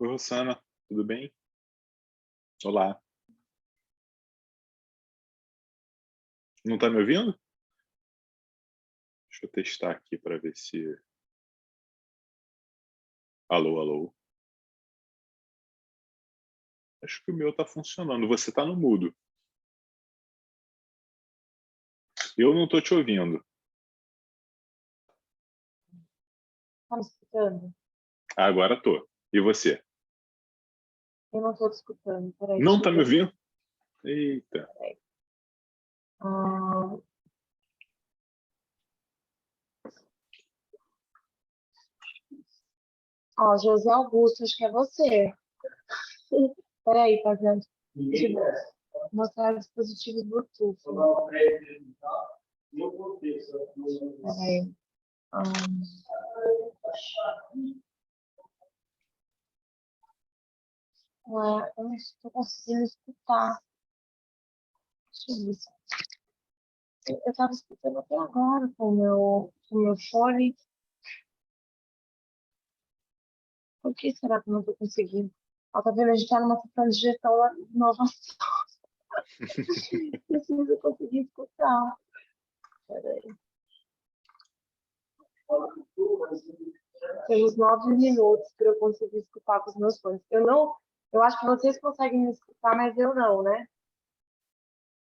Oi, Rossana, tudo bem? Olá. Não está me ouvindo? Deixa eu testar aqui para ver se. Alô, alô. Acho que o meu está funcionando. Você está no mudo. Eu não estou te ouvindo. Tá me escutando? Agora estou. E você? Eu não tô te escutando. Peraí, Não deixa eu está me ver. ouvindo? Eita. Peraí. Ah, ó, José Augusto, acho que é você. Peraí, tá vendo? Deixa eu mostrar o dispositivo Bluetooth. Peraí. Ah, ué, eu não estou conseguindo escutar. Deixa eu ver. Eu tava escutando até agora com o meu fone. Por que será que eu não tô conseguindo? Ó, tá vendo? A gente tá numa sessão de gestão de inovação. Preciso conseguir escutar. Peraí. Tem uns 9 minutos para eu conseguir escutar com os meus fones. Eu acho que vocês conseguem me escutar, mas eu não, né?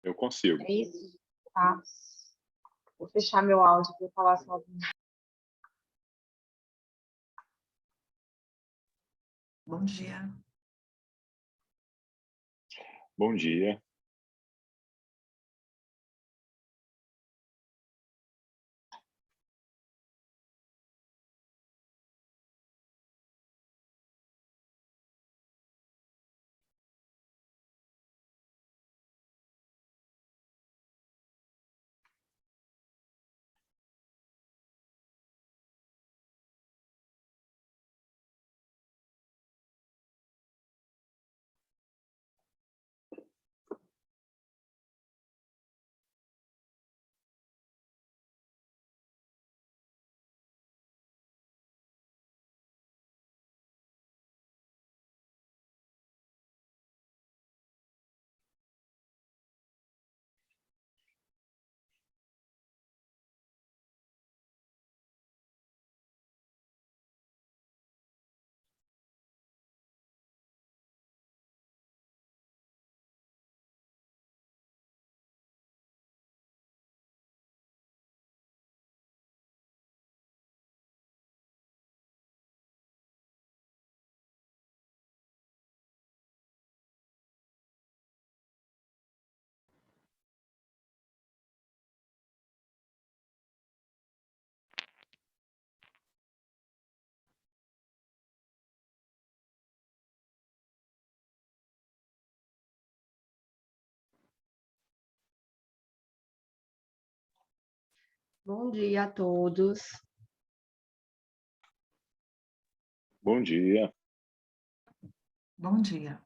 Eu consigo. É isso? Tá. Vou fechar meu áudio para eu falar sozinho. Bom dia. Bom dia. Bom dia a todos. Bom dia. Bom dia.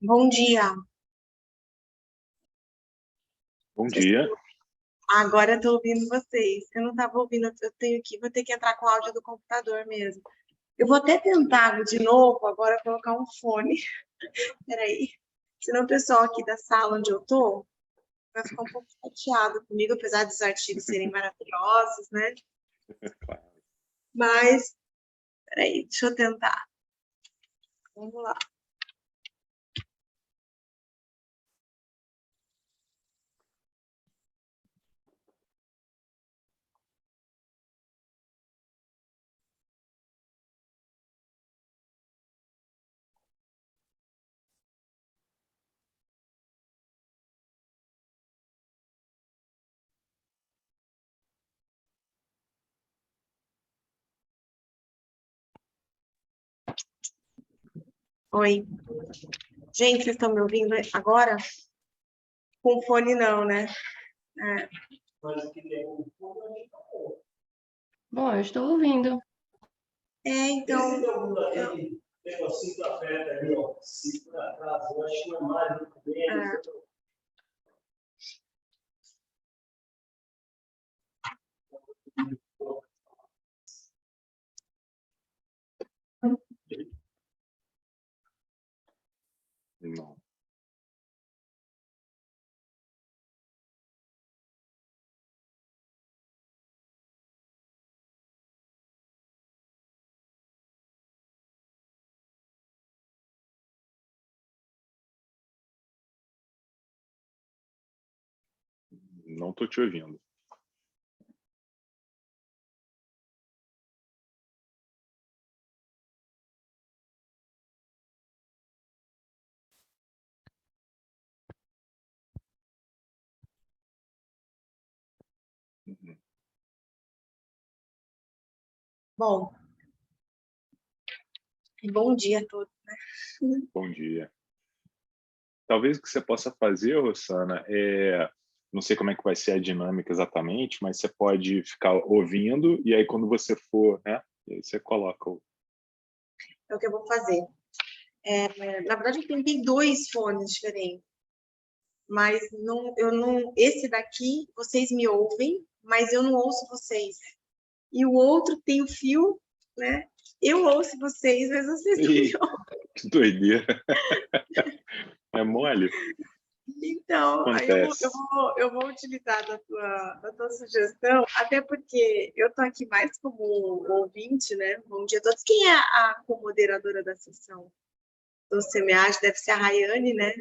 Bom dia. Bom dia. Agora eu tô ouvindo vocês. Eu não estava ouvindo, vou ter que entrar com o áudio do computador mesmo. Eu vou até tentar de novo agora colocar um fone. Peraí. Senão o pessoal aqui da sala onde eu tô vai ficar um pouco chateado comigo, apesar dos artigos serem maravilhosos, né? Claro. Mas, peraí, deixa eu tentar. Vamos lá. Oi. Gente, vocês estão me ouvindo agora? Com fone não, né? É. Bom, eu estou ouvindo. Então, Negocinho que aperta ali, ó. Se por acaso, eu acho que não é mais muito bem. Não. Não estou te ouvindo. bom dia a todos, né? Bom dia. Talvez o que você possa fazer, Rossana, não sei como é que vai ser a dinâmica exatamente, mas você pode ficar ouvindo e aí quando você for, né, e aí você coloca o... É o que eu vou fazer. Na verdade, eu tentei 2 fones diferentes, mas esse daqui, vocês me ouvem, mas eu não ouço vocês. E o outro tem o fio, né? Eu ouço vocês, mas vocês não me ouvem. Que doideira. É mole? Então, aí Acontece. eu vou utilizar da tua sugestão, até porque eu estou aqui mais como ouvinte, né? Bom dia a todos. Quem é a comoderadora da sessão do SEMEAD? Deve ser a Rayane, né?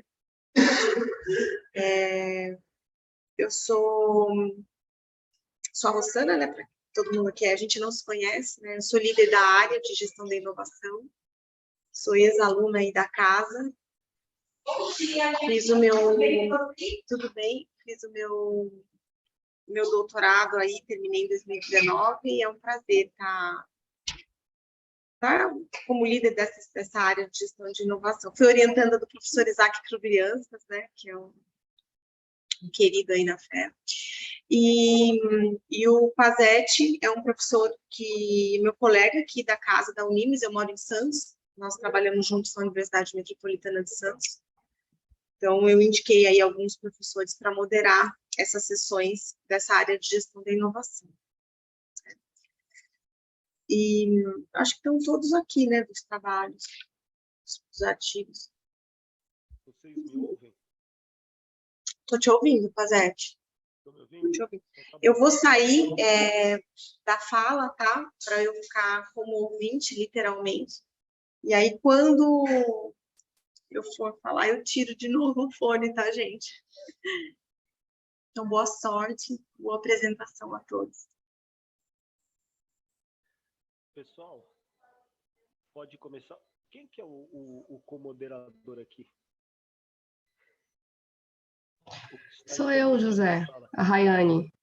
Eu sou a Rossana, né? Para todo mundo aqui, a gente não se conhece, né? Eu sou líder da área de gestão da inovação, sou ex-aluna aí da casa. Fiz o meu... Tudo bem? Fiz o meu doutorado aí, terminei em 2019, e é um prazer estar como líder dessa área de gestão de inovação. Fui orientanda do professor Isaac Krubrianskas, né, que é um querido aí na FE. E o Pazete é um professor meu colega aqui da casa da Unimes, eu moro em Santos, nós trabalhamos juntos na Universidade Metropolitana de Santos. Então, eu indiquei aí alguns professores para moderar essas sessões dessa área de gestão da inovação. E acho que estão todos aqui, né, dos trabalhos, dos artigos. Vocês me ouvem? Estou te ouvindo, Pazete. Estão me ouvindo? Te ouvindo. Então, tá bom. Eu vou sair da fala, tá? Para eu ficar como ouvinte, literalmente. E aí, quando eu for falar, eu tiro de novo o fone, tá, gente? Então, boa sorte, boa apresentação a todos. Pessoal, pode começar. Quem que é o comoderador aqui? Sou eu, José, a Rayane.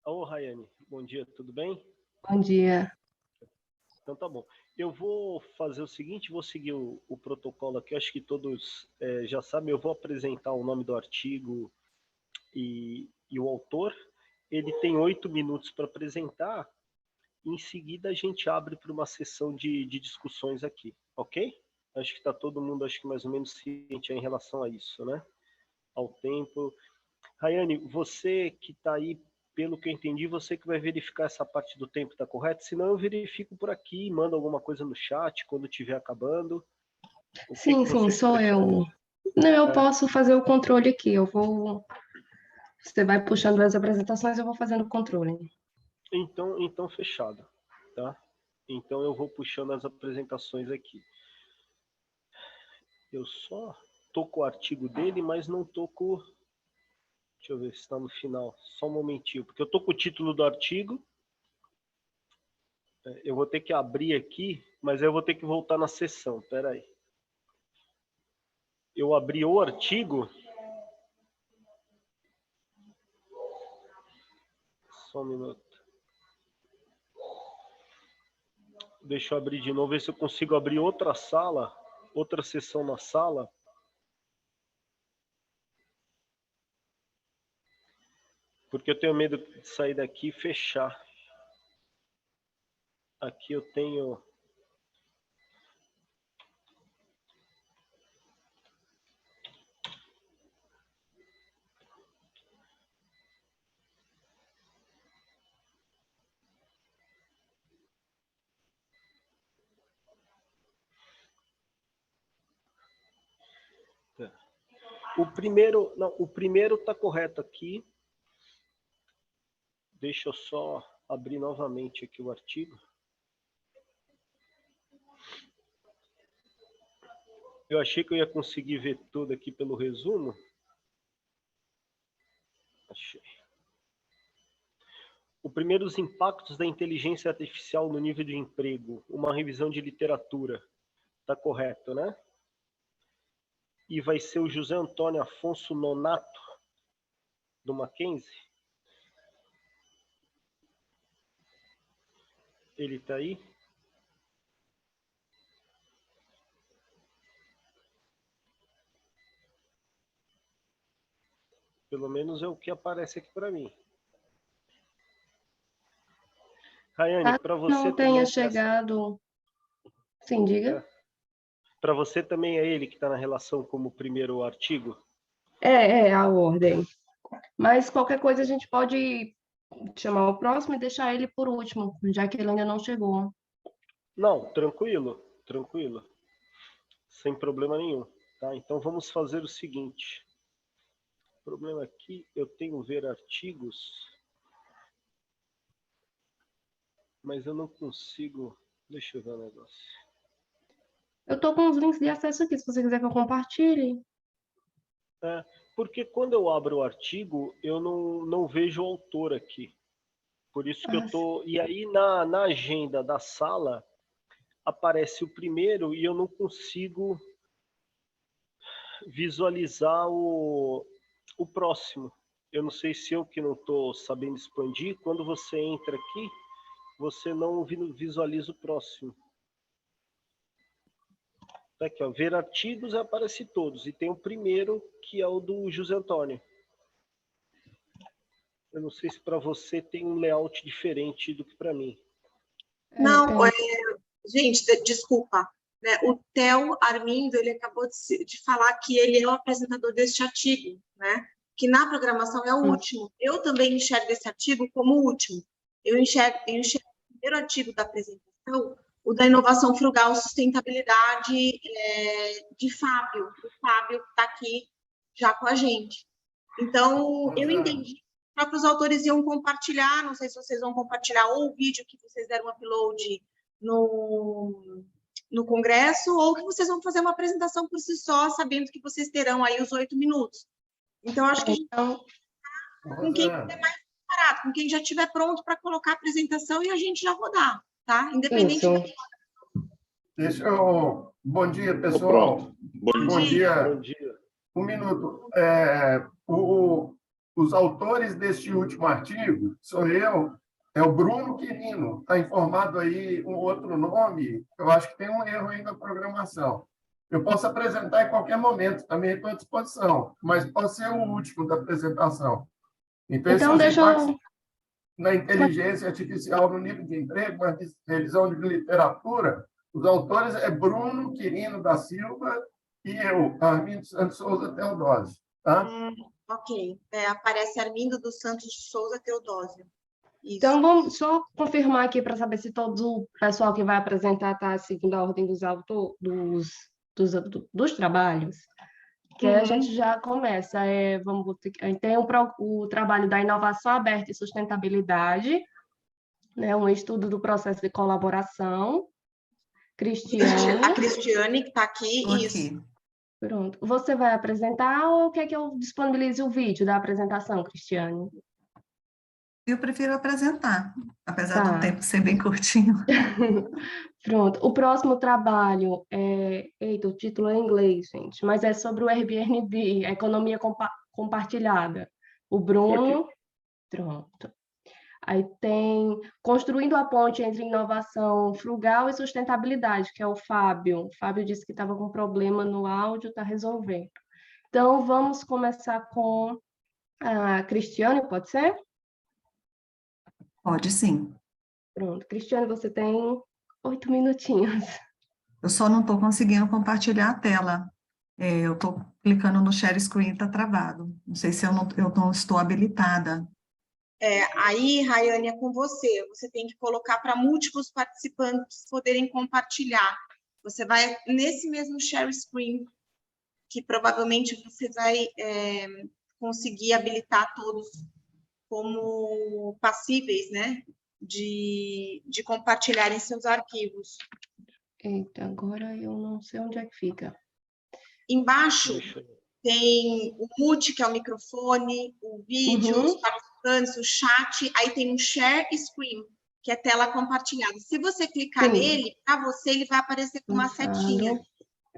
Ô, Rayane, bom dia, tudo bem? Bom dia. Então tá bom. Eu vou fazer o seguinte, vou seguir o protocolo aqui, eu acho que todos já sabem, eu vou apresentar o nome do artigo e o autor. Ele tem 8 minutos para apresentar, e em seguida a gente abre para uma sessão de discussões aqui, ok? Acho que está todo mundo, acho que mais ou menos ciente em relação a isso, né? Ao tempo. Rayane, você que está aí, pelo que eu entendi, você que vai verificar essa parte do tempo, está correto? Senão eu verifico por aqui, mando alguma coisa no chat quando estiver acabando. O que Sim, que sim, vocês sou preferem? eu. Não, eu É. posso fazer o controle aqui. Você vai puxando as apresentações, eu vou fazendo o controle. Então fechado, tá? Então eu vou puxando as apresentações aqui. Eu só tô com o artigo dele, mas não tô com... Deixa eu ver se está no final. Só um momentinho, porque eu tô com o título do artigo. Eu vou ter que abrir aqui, mas eu vou ter que voltar na sessão. Espera aí. Eu abri o artigo. Só um minuto. Deixa eu abrir de novo, ver se eu consigo abrir outra sala, outra sessão na sala. Porque eu tenho medo de sair daqui e fechar. Aqui eu tenho... O primeiro está correto aqui. Deixa eu só abrir novamente aqui o artigo. Eu achei que eu ia conseguir ver tudo aqui pelo resumo. Achei. O primeiro, os impactos da inteligência artificial no nível de emprego. Uma revisão de literatura. Está correto, né? E vai ser o José Antônio Afonso Nonato, do Mackenzie. Ele está aí? Pelo menos é o que aparece aqui para mim. Rayane, para você Não tenha também... chegado. Sim, diga. Para você também é ele que está na relação como primeiro artigo? É a ordem. Mas qualquer coisa a gente pode chamar o próximo e deixar ele por último, já que ele ainda não chegou. Não, tranquilo, tranquilo. Sem problema nenhum. Tá? Então vamos fazer o seguinte. O problema aqui, eu tenho ver artigos, mas eu não consigo... Deixa eu ver o negócio. Eu tô com os links de acesso aqui, se você quiser que eu compartilhe. Porque quando eu abro o artigo, eu não vejo o autor aqui. Por isso que eu tô... E aí na agenda da sala aparece o primeiro e eu não consigo visualizar o próximo. Eu não sei se eu que não estou sabendo expandir. Quando você entra aqui, você não visualiza o próximo. Tá aqui, ó, ver artigos, aparece todos. E tem o primeiro, que é o do José Antônio. Eu não sei se para você tem um layout diferente do que para mim. Não, gente, desculpa. Né? O Theo Armindo, ele acabou de falar que ele é o apresentador deste artigo, né? Que na programação é o último. Eu também enxergo esse artigo como o último. Eu enxergo o primeiro artigo da apresentação, o da inovação frugal, sustentabilidade, de Fábio. O Fábio está aqui já com a gente. Então, eu entendi que os próprios autores iam compartilhar, não sei se vocês vão compartilhar ou o vídeo que vocês deram upload no congresso, ou que vocês vão fazer uma apresentação por si só, sabendo que vocês terão aí os 8 minutos. Então, acho que a gente com quem estiver mais preparado, com quem já estiver pronto para colocar a apresentação e a gente já rodar, tá? Independente Bom dia, Tô pessoal. pronto. Bom dia. Bom dia. Um minuto. Os autores deste último artigo sou eu, é o Bruno Quirino. Está informado aí um outro nome. Eu acho que tem um erro aí na programação. Eu posso apresentar em qualquer momento, também estou à disposição, mas pode ser o último da apresentação. Então, esses são os impactos na inteligência artificial no nível de emprego, uma revisão de literatura. Os autores é Bruno Quirino da Silva e eu, Armindo Santos Souza Teodósio. Tá? Ok. Aparece Armindo dos Santos de Souza Teodósio. Isso. Então, vamos só confirmar aqui para saber se todo o pessoal que vai apresentar está seguindo a ordem dos trabalhos, que a gente já começa. Tem o trabalho da inovação aberta e sustentabilidade, né, um estudo do processo de colaboração. Cristiane. A Cristiane, que está aqui. Tô Isso. aqui. Pronto. Você vai apresentar ou quer que eu disponibilize o vídeo da apresentação, Cristiane? Eu prefiro apresentar, apesar Tá. do tempo ser bem curtinho. Pronto. O próximo trabalho Eita, o título é em inglês, gente, mas é sobre o Airbnb, a economia compartilhada. O Bruno. Ok. Pronto. Aí tem Construindo a Ponte entre Inovação Frugal e Sustentabilidade, que é o Fábio. O Fábio disse que estava com problema no áudio, está resolvendo. Então, vamos começar com a Cristiane, pode ser? Pode sim. Pronto. Cristiane, você tem 8 minutinhos. Eu só não estou conseguindo compartilhar a tela. Eu estou clicando no share screen, está travado. Não sei se eu não estou habilitada. Aí, Rayane, é com você. Você tem que colocar para múltiplos participantes poderem compartilhar. Você vai nesse mesmo share screen, que provavelmente você vai conseguir habilitar todos como passíveis, né, de compartilharem seus arquivos. Eita, agora eu não sei onde é que fica. Embaixo tem o mute, que é o microfone, o vídeo, os participantes, o chat, aí tem um share screen, que é tela compartilhada. Se você clicar nele, para você, ele vai aparecer com uma setinha.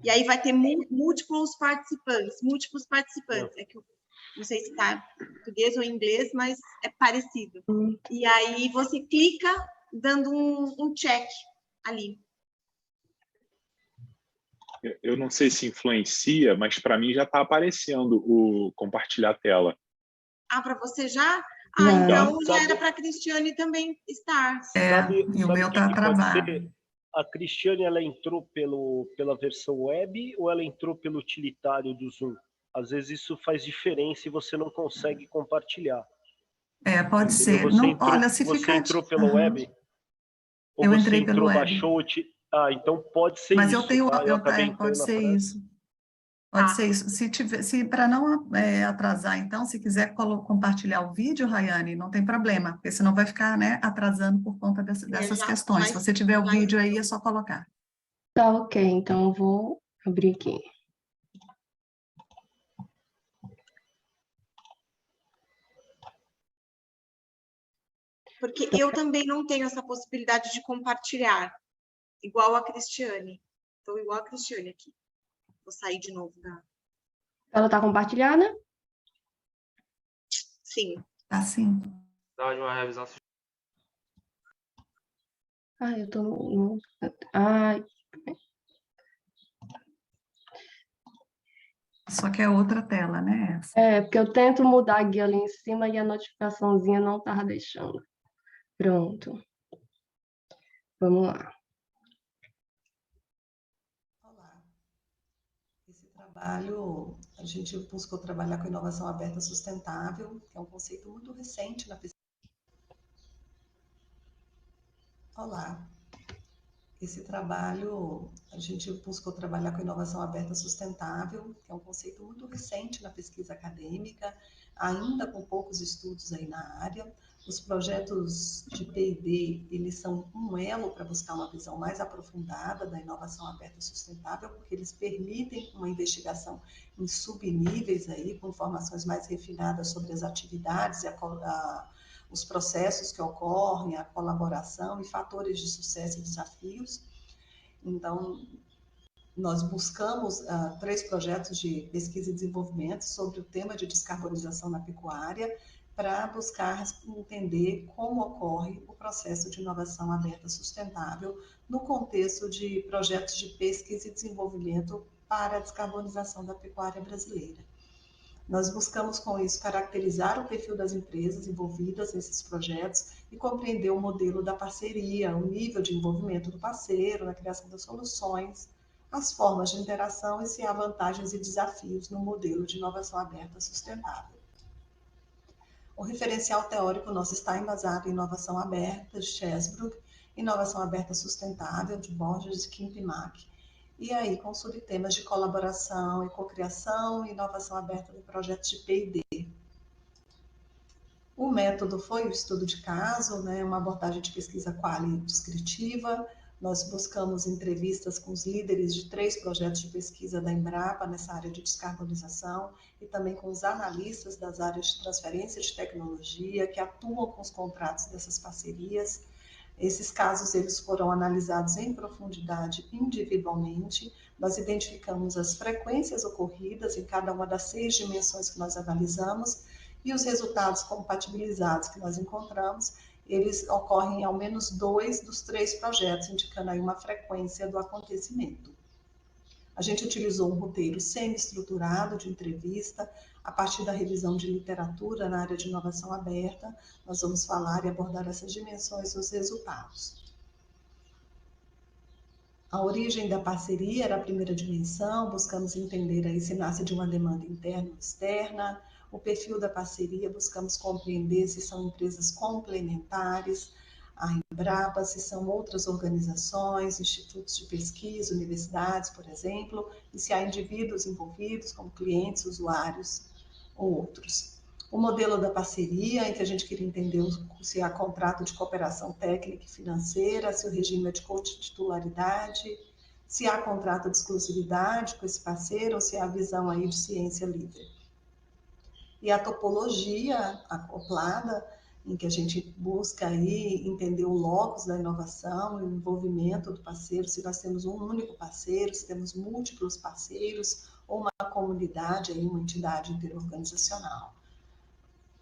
E aí vai ter múltiplos participantes. É que eu não sei se está em português ou em inglês, mas é parecido. E aí você clica dando um check ali. Eu não sei se influencia, mas para mim já está aparecendo o compartilhar a tela. Para você já? Não. Então já era para a Cristiane também estar. E o meu está travado. A Cristiane, ela entrou pela versão web ou ela entrou pelo utilitário do Zoom? Às vezes isso faz diferença e você não consegue compartilhar. Pode ser. Olha, se você ficar... entrou pela web? Ou Eu você entrei pelo web. Baixou... então pode ser Mas isso. eu tenho... Tá? Eu acabei pode ser isso. Pode ser isso. Se para não atrasar, então, se quiser compartilhar o vídeo, Rayane, não tem problema, porque senão vai ficar, né, atrasando por conta dessas questões. Se você tiver o vídeo aí, é só colocar. Tá, ok. Então, eu vou abrir aqui. Porque eu também não tenho essa possibilidade de compartilhar, igual a Cristiane. Estou igual a Cristiane aqui. Vou sair de novo da... Ela está compartilhada? Sim. Tá sim. Dá de uma revisão. Eu tô no... Ai. Só que é outra tela, né? Porque eu tento mudar a guia ali em cima e a notificaçãozinha não estava deixando. Pronto. Vamos lá. Olá. Esse trabalho, a gente buscou trabalhar com inovação aberta sustentável, que é um conceito muito recente na pesquisa. Olá. Esse trabalho, a gente buscou trabalhar com inovação aberta sustentável, que é um conceito muito recente na pesquisa acadêmica, ainda com poucos estudos aí na área. Os projetos de P&D, eles são um elo para buscar uma visão mais aprofundada da inovação aberta sustentável, porque eles permitem uma investigação em subníveis aí, com informações mais refinadas sobre as atividades e os processos que ocorrem, a colaboração e fatores de sucesso e desafios. Então, nós buscamos 3 projetos de pesquisa e desenvolvimento sobre o tema de descarbonização na pecuária, para buscar entender como ocorre o processo de inovação aberta sustentável no contexto de projetos de pesquisa e desenvolvimento para a descarbonização da pecuária brasileira. Nós buscamos, com isso, caracterizar o perfil das empresas envolvidas nesses projetos e compreender o modelo da parceria, o nível de envolvimento do parceiro na criação das soluções, as formas de interação e se há vantagens e desafios no modelo de inovação aberta sustentável. O referencial teórico nosso está embasado em inovação aberta, de Chesbrook, inovação aberta sustentável, de Borges e Kimpimak, e aí com subtemas de colaboração e cocriação e inovação aberta de projetos de P&D. O método foi o estudo de caso, né, uma abordagem de pesquisa quali-descritiva. Nós buscamos entrevistas com os líderes de 3 projetos de pesquisa da Embrapa nessa área de descarbonização e também com os analistas das áreas de transferência de tecnologia que atuam com os contratos dessas parcerias. Esses casos eles foram analisados em profundidade individualmente. Nós identificamos as frequências ocorridas em cada uma das 6 dimensões que nós analisamos e os resultados compatibilizados que nós encontramos, eles ocorrem em ao menos 2 dos 3 projetos, indicando aí uma frequência do acontecimento. A gente utilizou um roteiro semi-estruturado de entrevista, a partir da revisão de literatura na área de inovação aberta, nós vamos falar e abordar essas dimensões nos resultados. A origem da parceria era a primeira dimensão, buscamos entender aí se nasce de uma demanda interna ou externa. O perfil da parceria, buscamos compreender se são empresas complementares, a Embrapa, se são outras organizações, institutos de pesquisa, universidades, por exemplo, e se há indivíduos envolvidos, como clientes, usuários ou outros. O modelo da parceria, em que a gente queria entender se há contrato de cooperação técnica e financeira, se o regime é de cotitularidade, se há contrato de exclusividade com esse parceiro, ou se há visão aí de ciência livre. E a topologia acoplada, em que a gente busca aí entender o locus da inovação e o envolvimento do parceiro, se nós temos um único parceiro, se temos múltiplos parceiros, ou uma comunidade, aí, uma entidade interorganizacional.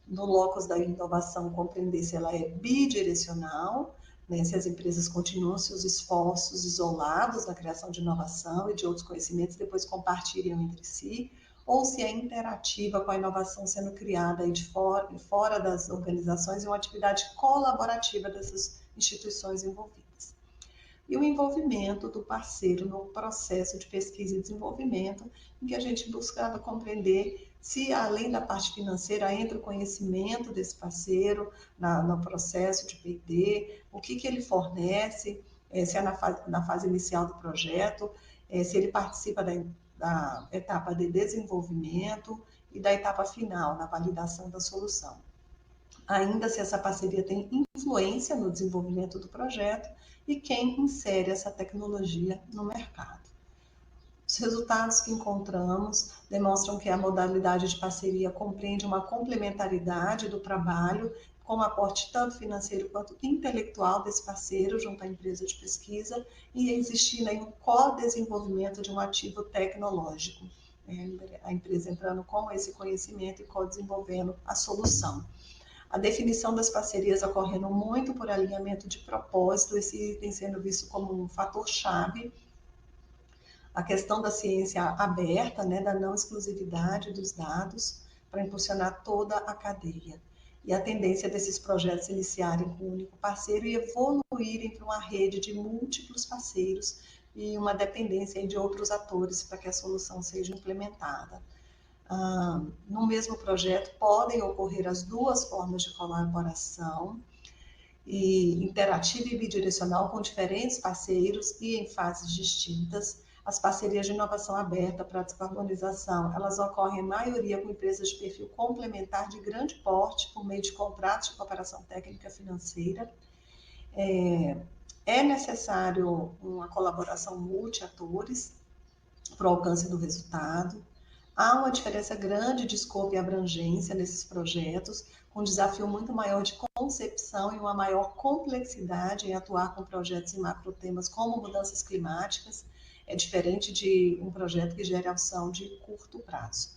No locus da inovação, compreender se ela é bidirecional, né, se as empresas continuam seus esforços isolados na criação de inovação e de outros conhecimentos, depois compartilham entre si, ou se é interativa com a inovação sendo criada aí de fora das organizações e uma atividade colaborativa dessas instituições envolvidas. E o envolvimento do parceiro no processo de pesquisa e desenvolvimento, em que a gente buscava compreender se, além da parte financeira, entra o conhecimento desse parceiro no processo de P&D, o que ele fornece, se é na fase inicial do projeto, se ele participa da etapa de desenvolvimento e da etapa final, na validação da solução. Ainda se essa parceria tem influência no desenvolvimento do projeto e quem insere essa tecnologia no mercado. Os resultados que encontramos demonstram que a modalidade de parceria compreende uma complementaridade do trabalho com aporte tanto financeiro quanto intelectual desse parceiro junto à empresa de pesquisa e existindo aí um co-desenvolvimento de um ativo tecnológico. A empresa entrando com esse conhecimento e co-desenvolvendo a solução. A definição das parcerias ocorrendo muito por alinhamento de propósito, esse item sendo visto como um fator-chave. A questão da ciência aberta, né, da não exclusividade dos dados, para impulsionar toda a cadeia. E a tendência desses projetos iniciarem com um único parceiro e evoluírem para uma rede de múltiplos parceiros e uma dependência de outros atores para que a solução seja implementada. No mesmo projeto podem ocorrer as 2 formas de colaboração, e interativa e bidirecional com diferentes parceiros e em fases distintas. As parcerias de inovação aberta para a descarbonização, elas ocorrem em maioria com empresas de perfil complementar de grande porte, por meio de contratos de cooperação técnica financeira. É necessário uma colaboração multi-atores para o alcance do resultado. Há uma diferença grande de escopo e abrangência nesses projetos, com um desafio muito maior de concepção e uma maior complexidade em atuar com projetos em macrotemas como mudanças climáticas. É diferente de um projeto que gere ação de curto prazo.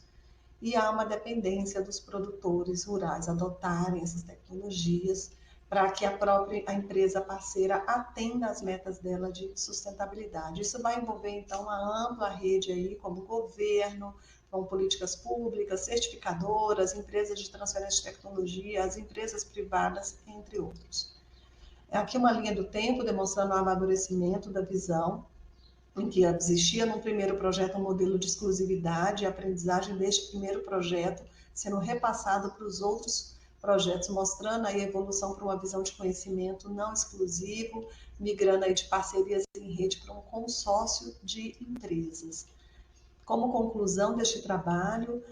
E há uma dependência dos produtores rurais adotarem essas tecnologias para que a empresa parceira atenda às metas dela de sustentabilidade. Isso vai envolver, então, uma ampla rede aí, como governo, com políticas públicas, certificadoras, empresas de transferência de tecnologia, as empresas privadas, entre outros. Aqui uma linha do tempo demonstrando o amadurecimento da visão, em que existia no primeiro projeto um modelo de exclusividade e aprendizagem deste primeiro projeto sendo repassado para os outros projetos, mostrando aí a evolução para uma visão de conhecimento não exclusivo, migrando aí de parcerias em rede para um consórcio de empresas. Como conclusão deste trabalho,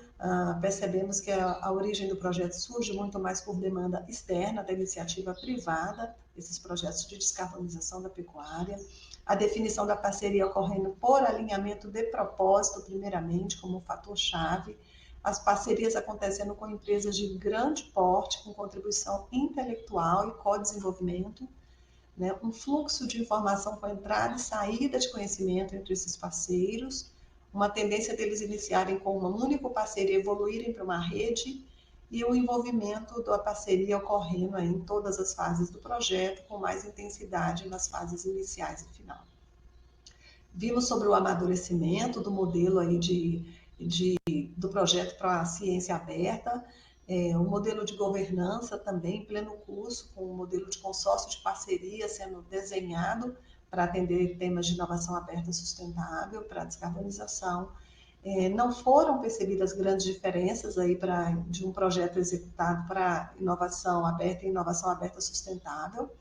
percebemos que a origem do projeto surge muito mais por demanda externa da iniciativa privada, esses projetos de descarbonização da pecuária, a definição da parceria ocorrendo por alinhamento de propósito, primeiramente, como fator-chave, as parcerias acontecendo com empresas de grande porte, com contribuição intelectual e co-desenvolvimento, né? Um fluxo de informação com entrada e saída de conhecimento entre esses parceiros, uma tendência deles iniciarem com um único parceiro e evoluírem para uma rede, e o envolvimento da parceria ocorrendo aí em todas as fases do projeto, com mais intensidade nas fases iniciais e final. Vimos sobre o amadurecimento do modelo aí do projeto para a ciência aberta, um modelo de governança também em pleno curso, com um modelo de consórcio de parceria sendo desenhado para atender temas de inovação aberta sustentável, para a descarbonização. Não foram percebidas grandes diferenças aí de um projeto executado para inovação aberta e inovação aberta sustentável.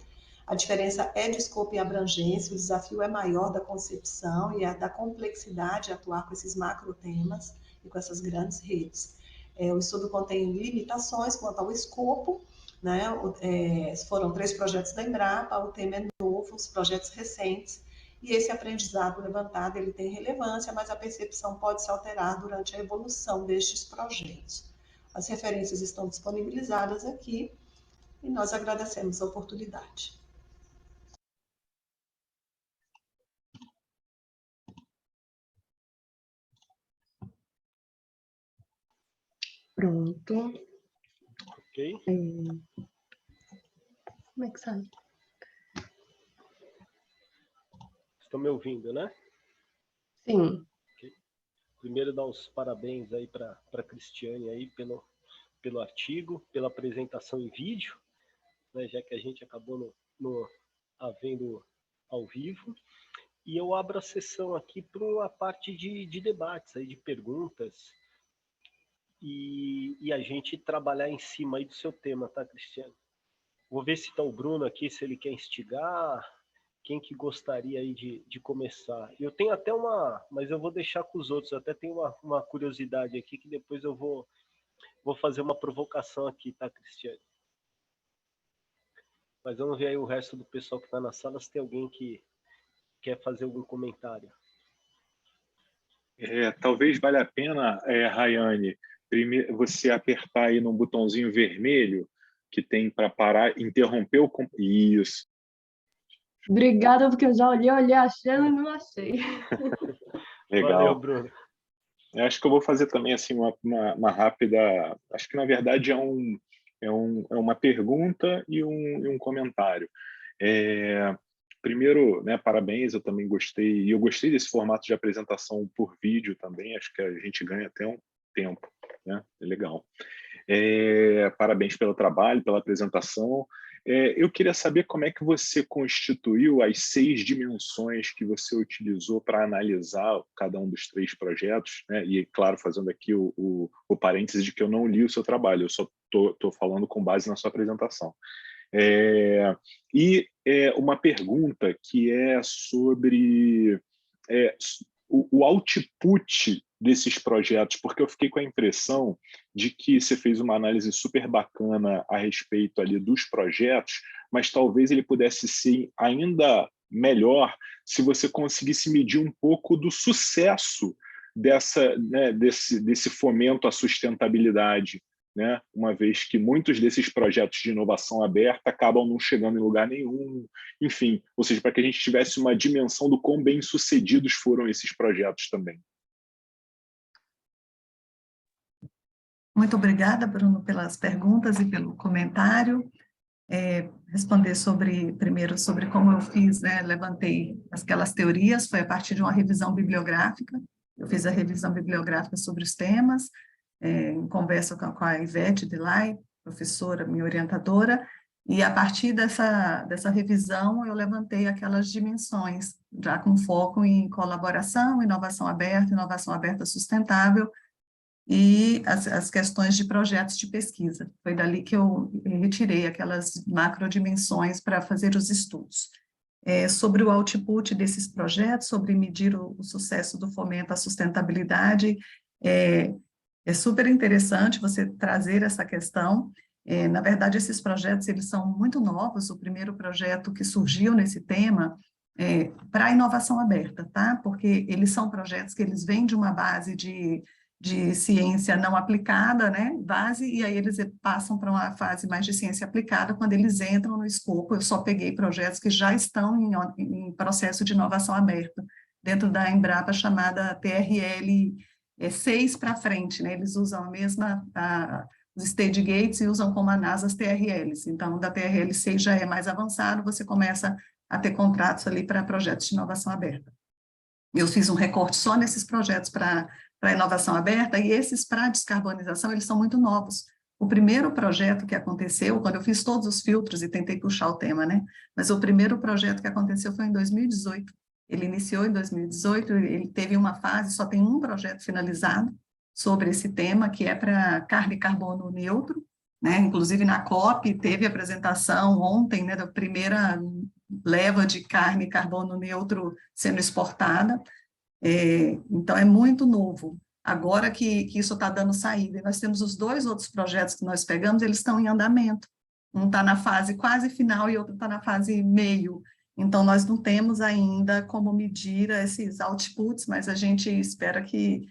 A diferença é de escopo e abrangência, o desafio é maior da concepção e da complexidade de atuar com esses macro temas e com essas grandes redes. O estudo contém limitações quanto ao escopo, né? Foram 3 projetos da Embrapa, o tema é novo, os projetos recentes, e esse aprendizado levantado ele tem relevância, mas a percepção pode se alterar durante a evolução destes projetos. As referências estão disponibilizadas aqui e nós agradecemos a oportunidade. Pronto. Ok. Como é que sai? Estão me ouvindo, né? Sim. Okay. Primeiro, dar os parabéns aí para a Cristiane aí pelo artigo, pela apresentação em vídeo, né, já que a gente acabou no havendo ao vivo. E eu abro a sessão aqui para uma parte de debates, aí, de perguntas, e a gente trabalhar em cima aí do seu tema, tá, Cristiane? Vou ver se está o Bruno aqui, se ele quer instigar, quem que gostaria aí de começar. Eu tenho até mas eu vou deixar com os outros, eu até tenho uma curiosidade aqui, que depois eu vou fazer uma provocação aqui, tá, Cristiane? Mas vamos ver aí o resto do pessoal que está na sala, se tem alguém que quer fazer algum comentário. Talvez valha a pena, Rayane, primeiro você apertar aí no botãozinho vermelho que tem para parar, interromper o... Isso. Obrigada, porque eu já olhei achando e não achei. Legal. Valeu, Bruno. Eu acho que eu vou fazer também assim uma rápida... Acho que, na verdade, é uma pergunta e um comentário. Primeiro, né, parabéns, eu também gostei, e eu gostei desse formato de apresentação por vídeo também, acho que a gente ganha até um tempo, né? É legal. Parabéns pelo trabalho, pela apresentação. Eu queria saber como é que você constituiu as 6 dimensões que você utilizou para analisar cada um dos 3 projetos, né? E, claro, fazendo aqui o parêntese de que eu não li o seu trabalho, eu só estou falando com base na sua apresentação. Uma pergunta que é sobre o output desses projetos, porque eu fiquei com a impressão de que você fez uma análise super bacana a respeito ali dos projetos, mas talvez ele pudesse ser ainda melhor se você conseguisse medir um pouco do sucesso desse fomento à sustentabilidade, né? Uma vez que muitos desses projetos de inovação aberta acabam não chegando em lugar nenhum, enfim, ou seja, para que a gente tivesse uma dimensão do quão bem-sucedidos foram esses projetos também. Muito obrigada, Bruno, pelas perguntas e pelo comentário. Responder primeiro sobre como eu fiz, né, levantei aquelas teorias, foi a partir de uma revisão bibliográfica, Eu fiz a revisão bibliográfica sobre os temas, em conversa com a Ivete Delay, professora, minha orientadora, e a partir dessa revisão eu levantei aquelas dimensões, já com foco em colaboração, inovação aberta sustentável, e as questões de projetos de pesquisa. Foi dali que eu retirei aquelas macrodimensões para fazer os estudos. Sobre o output desses projetos, sobre medir o sucesso do fomento à sustentabilidade, é super interessante você trazer essa questão. Na verdade, esses projetos, eles são muito novos. O primeiro projeto que surgiu nesse tema para a inovação aberta, tá? Porque eles são projetos que eles vêm de uma base de ciência não aplicada, né, base, e aí eles passam para uma fase mais de ciência aplicada, quando eles entram no escopo. Eu só peguei projetos que já estão em processo de inovação aberta, dentro da Embrapa, chamada TRL 6 para frente, né, eles usam a mesma, os stage gates, e usam como a NASA as TRLs, então da TRL 6 já é mais avançado, você começa a ter contratos ali para projetos de inovação aberta. Eu fiz um recorte só nesses projetos para inovação aberta, e esses para descarbonização, eles são muito novos. O primeiro projeto que aconteceu, quando eu fiz todos os filtros e tentei puxar o tema, né? Mas o primeiro projeto que aconteceu foi em 2018. Ele iniciou em 2018, ele teve uma fase, só tem um projeto finalizado sobre esse tema, que é para carne e carbono neutro, né? Inclusive na COP teve apresentação ontem, né, da primeira leva de carne e carbono neutro sendo exportada. Então, é muito novo. Agora que isso está dando saída, e nós temos os dois outros projetos que nós pegamos, eles estão em andamento. Um está na fase quase final e outro está na fase meio. Então, nós não temos ainda como medir esses outputs, mas a gente espera que,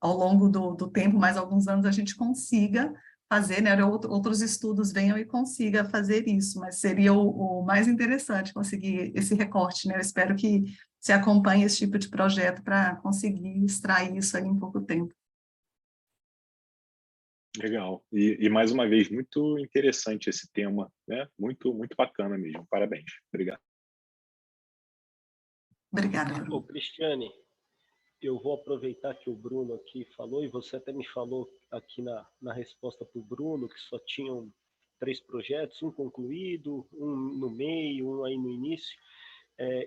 ao longo do tempo, mais alguns anos, a gente consiga fazer, né, outros estudos venham e consiga fazer isso, mas seria o mais interessante conseguir esse recorte, né? Eu espero que se acompanhe esse tipo de projeto para conseguir extrair isso aí em pouco tempo. Legal. E mais uma vez, muito interessante esse tema, né? Muito, muito bacana mesmo. Parabéns. Obrigado. Obrigada, Bruno. Ô, Cristiane, eu vou aproveitar que o Bruno aqui falou, e você até me falou aqui na resposta para o Bruno, que só tinham 3 projetos, um concluído, um no meio, um aí no início.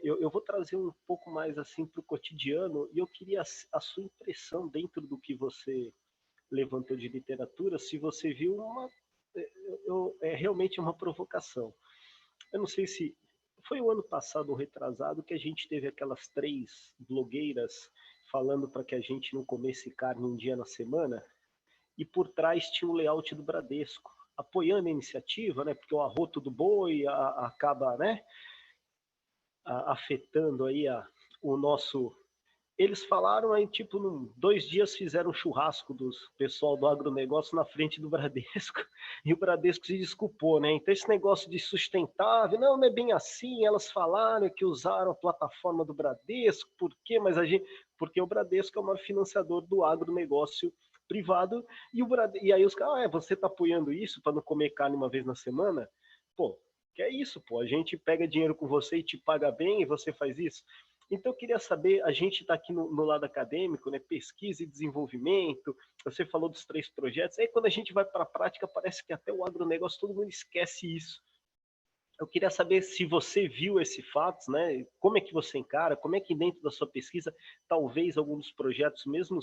Eu vou trazer um pouco mais assim para o cotidiano, e eu queria a sua impressão dentro do que você levantou de literatura, se você viu realmente uma provocação. Eu não sei se foi o ano passado ou retrasado que a gente teve aquelas 3 blogueiras falando para que a gente não comesse carne um dia na semana, e por trás tinha o layout do Bradesco, apoiando a iniciativa, né, porque o arroto do boi acaba, né, afetando aí o nosso... Eles falaram aí, tipo, 2 dias fizeram um churrasco do pessoal do agronegócio na frente do Bradesco, e o Bradesco se desculpou, né? Então esse negócio de sustentável, não é bem assim, elas falaram que usaram a plataforma do Bradesco, por quê? Porque o Bradesco é o maior financiador do agronegócio privado, e aí os caras, você tá apoiando isso para não comer carne uma vez na semana? Pô, que é isso, pô, a gente pega dinheiro com você e te paga bem e você faz isso? Então, eu queria saber, a gente está aqui no lado acadêmico, né, pesquisa e desenvolvimento, você falou dos 3 projetos, aí quando a gente vai para a prática, parece que até o agronegócio, todo mundo esquece isso. Eu queria saber se você viu esse fato, né, como é que você encara, como é que dentro da sua pesquisa, talvez alguns dos projetos, mesmo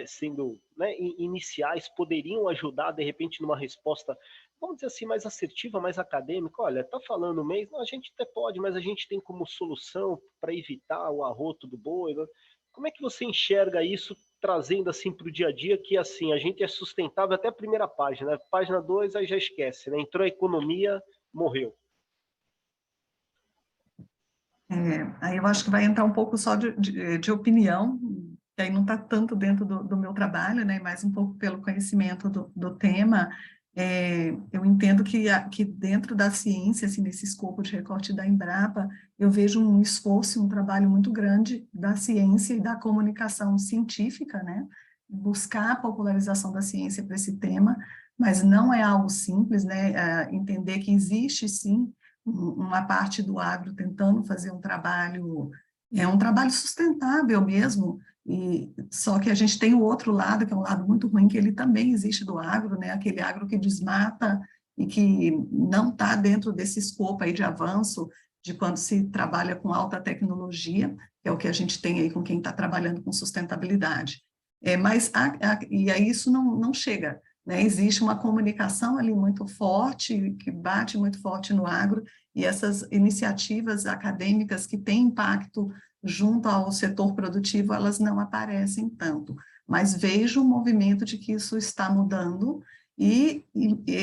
sendo, né, iniciais, poderiam ajudar, de repente, numa resposta, vamos dizer assim, mais assertiva, mais acadêmica. Olha, tá falando mês, não, a gente até pode, mas a gente tem como solução para evitar o arroto do boi, né? Como é que você enxerga isso, trazendo assim para o dia a dia, que assim, a gente é sustentável até a primeira página, página 2 aí já esquece, né? Entrou a economia, morreu. Aí eu acho que vai entrar um pouco só de opinião, que aí não está tanto dentro do meu trabalho, né, mas um pouco pelo conhecimento do tema. Eu entendo que dentro da ciência, assim, nesse escopo de recorte da Embrapa, eu vejo um esforço, um trabalho muito grande da ciência e da comunicação científica, né, buscar a popularização da ciência para esse tema, mas não é algo simples, né, entender que existe, sim, uma parte do agro tentando fazer um trabalho sustentável mesmo, E, só que a gente tem o outro lado, que é um lado muito ruim, que ele também existe do agro, né? Aquele agro que desmata e que não está dentro desse escopo aí de avanço de quando se trabalha com alta tecnologia, que é o que a gente tem aí com quem está trabalhando com sustentabilidade. E aí isso não chega, né? Existe uma comunicação ali muito forte, que bate muito forte no agro, e essas iniciativas acadêmicas que têm impacto junto ao setor produtivo, elas não aparecem tanto. Mas vejo um movimento de que isso está mudando e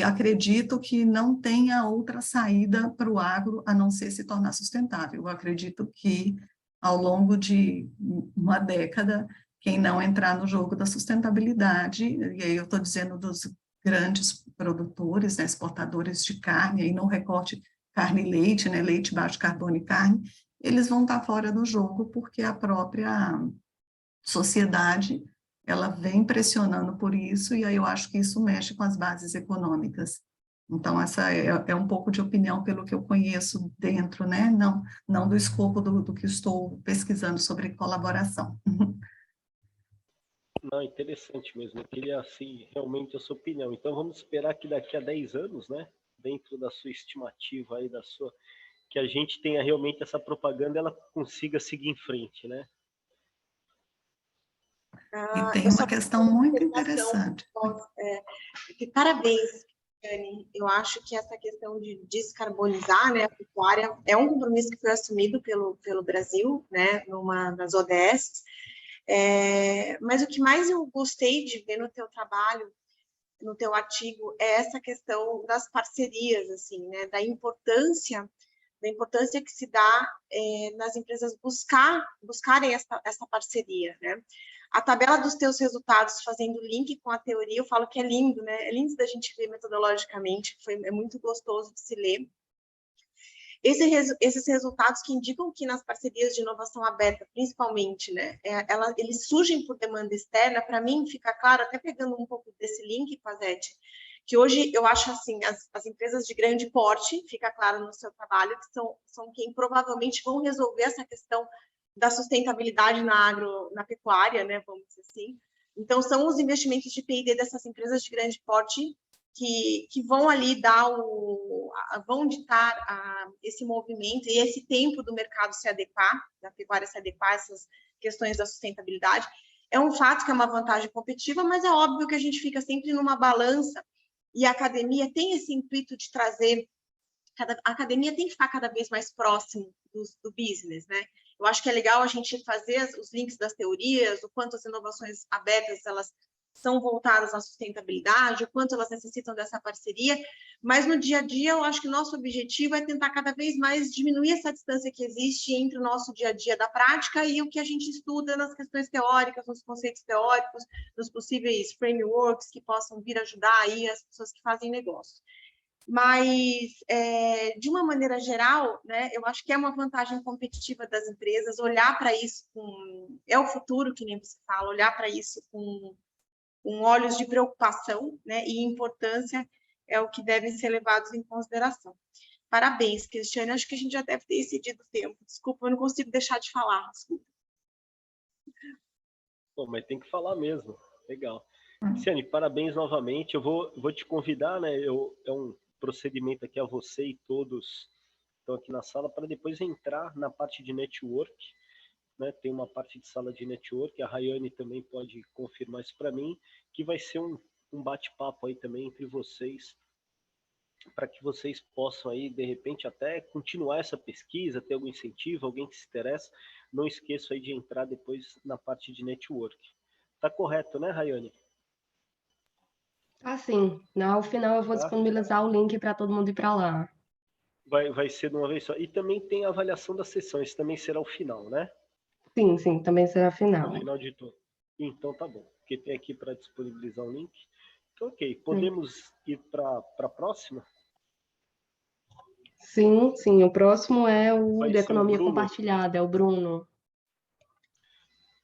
acredito que não tenha outra saída para o agro a não ser se tornar sustentável. Eu acredito que, ao longo de uma década, quem não entrar no jogo da sustentabilidade, e aí eu estou dizendo dos grandes produtores, né, exportadores de carne, aí no recorte carne e leite, né, leite baixo carbono e carne, eles vão estar fora do jogo porque a própria sociedade, ela vem pressionando por isso, e aí eu acho que isso mexe com as bases econômicas. Então, essa é um pouco de opinião pelo que eu conheço dentro, né? Não do escopo do que estou pesquisando sobre colaboração. Não, interessante mesmo. Eu queria, assim, realmente a sua opinião. Então, vamos esperar que daqui a 10 anos, né, dentro da sua estimativa aí, que a gente tenha realmente essa propaganda, ela consiga seguir em frente, né? E tem Eu uma só questão muito interessante. Parabéns, Dani. Eu acho que essa questão de descarbonizar, né, a pecuária é um compromisso que foi assumido pelo Brasil, né, numa das ODS. Mas o que mais eu gostei de ver no teu trabalho, no teu artigo, é essa questão das parcerias, assim, né, da importância que se dá nas empresas buscarem essa parceria, né? A tabela dos teus resultados fazendo link com a teoria, eu falo que é lindo, né? É lindo da gente ver metodologicamente, é muito gostoso de se ler. Esses resultados que indicam que nas parcerias de inovação aberta, principalmente, né, eles surgem por demanda externa, para mim fica claro, até pegando um pouco desse link, Pazete, que hoje eu acho assim, as empresas de grande porte, fica claro no seu trabalho, que são quem provavelmente vão resolver essa questão da sustentabilidade na pecuária, né, vamos dizer assim. Então, são os investimentos de P&D dessas empresas de grande porte que vão ali vão ditar esse movimento e esse tempo do mercado se adequar, da pecuária se adequar a essas questões da sustentabilidade. É um fato que é uma vantagem competitiva, mas é óbvio que a gente fica sempre numa balança, e a academia tem esse intuito de trazer, a academia tem que ficar cada vez mais próximo do business, né? Eu acho que é legal a gente fazer os links das teorias, o quanto as inovações abertas, elas são voltadas à sustentabilidade, o quanto elas necessitam dessa parceria, mas no dia a dia eu acho que o nosso objetivo é tentar cada vez mais diminuir essa distância que existe entre o nosso dia a dia da prática e o que a gente estuda nas questões teóricas, nos conceitos teóricos, nos possíveis frameworks que possam vir ajudar aí as pessoas que fazem negócio. Mas, de uma maneira geral, né, eu acho que é uma vantagem competitiva das empresas olhar para isso é o futuro, que nem você fala, olhar para isso com olhos de preocupação, né, e importância é o que devem ser levados em consideração. Parabéns, Cristiane, acho que a gente já deve ter excedido o tempo. Desculpa, eu não consigo deixar de falar. Desculpa. Pô, mas tem que falar mesmo. Legal. Cristiane, parabéns novamente. Eu vou te convidar, né? É um procedimento aqui a você e todos que estão aqui na sala para depois entrar na parte de network. Né, tem uma parte de sala de network, a Rayane também pode confirmar isso para mim, que vai ser um bate-papo aí também entre vocês, para que vocês possam aí, de repente, até continuar essa pesquisa, ter algum incentivo, alguém que se interessa. Não esqueça aí de entrar depois na parte de network. Tá correto, né, Rayane? Assim, ao final eu vou Tá? disponibilizar o link para todo mundo ir para lá. Vai ser de uma vez só. E também tem a avaliação da sessão, isso também será o final, né? Sim, também será final. No final de tudo. Então tá bom, porque tem aqui para disponibilizar o link. Então, ok, podemos ir para a próxima? Sim, o próximo é o Vai de ser o economia Bruno. compartilhada, é o Bruno.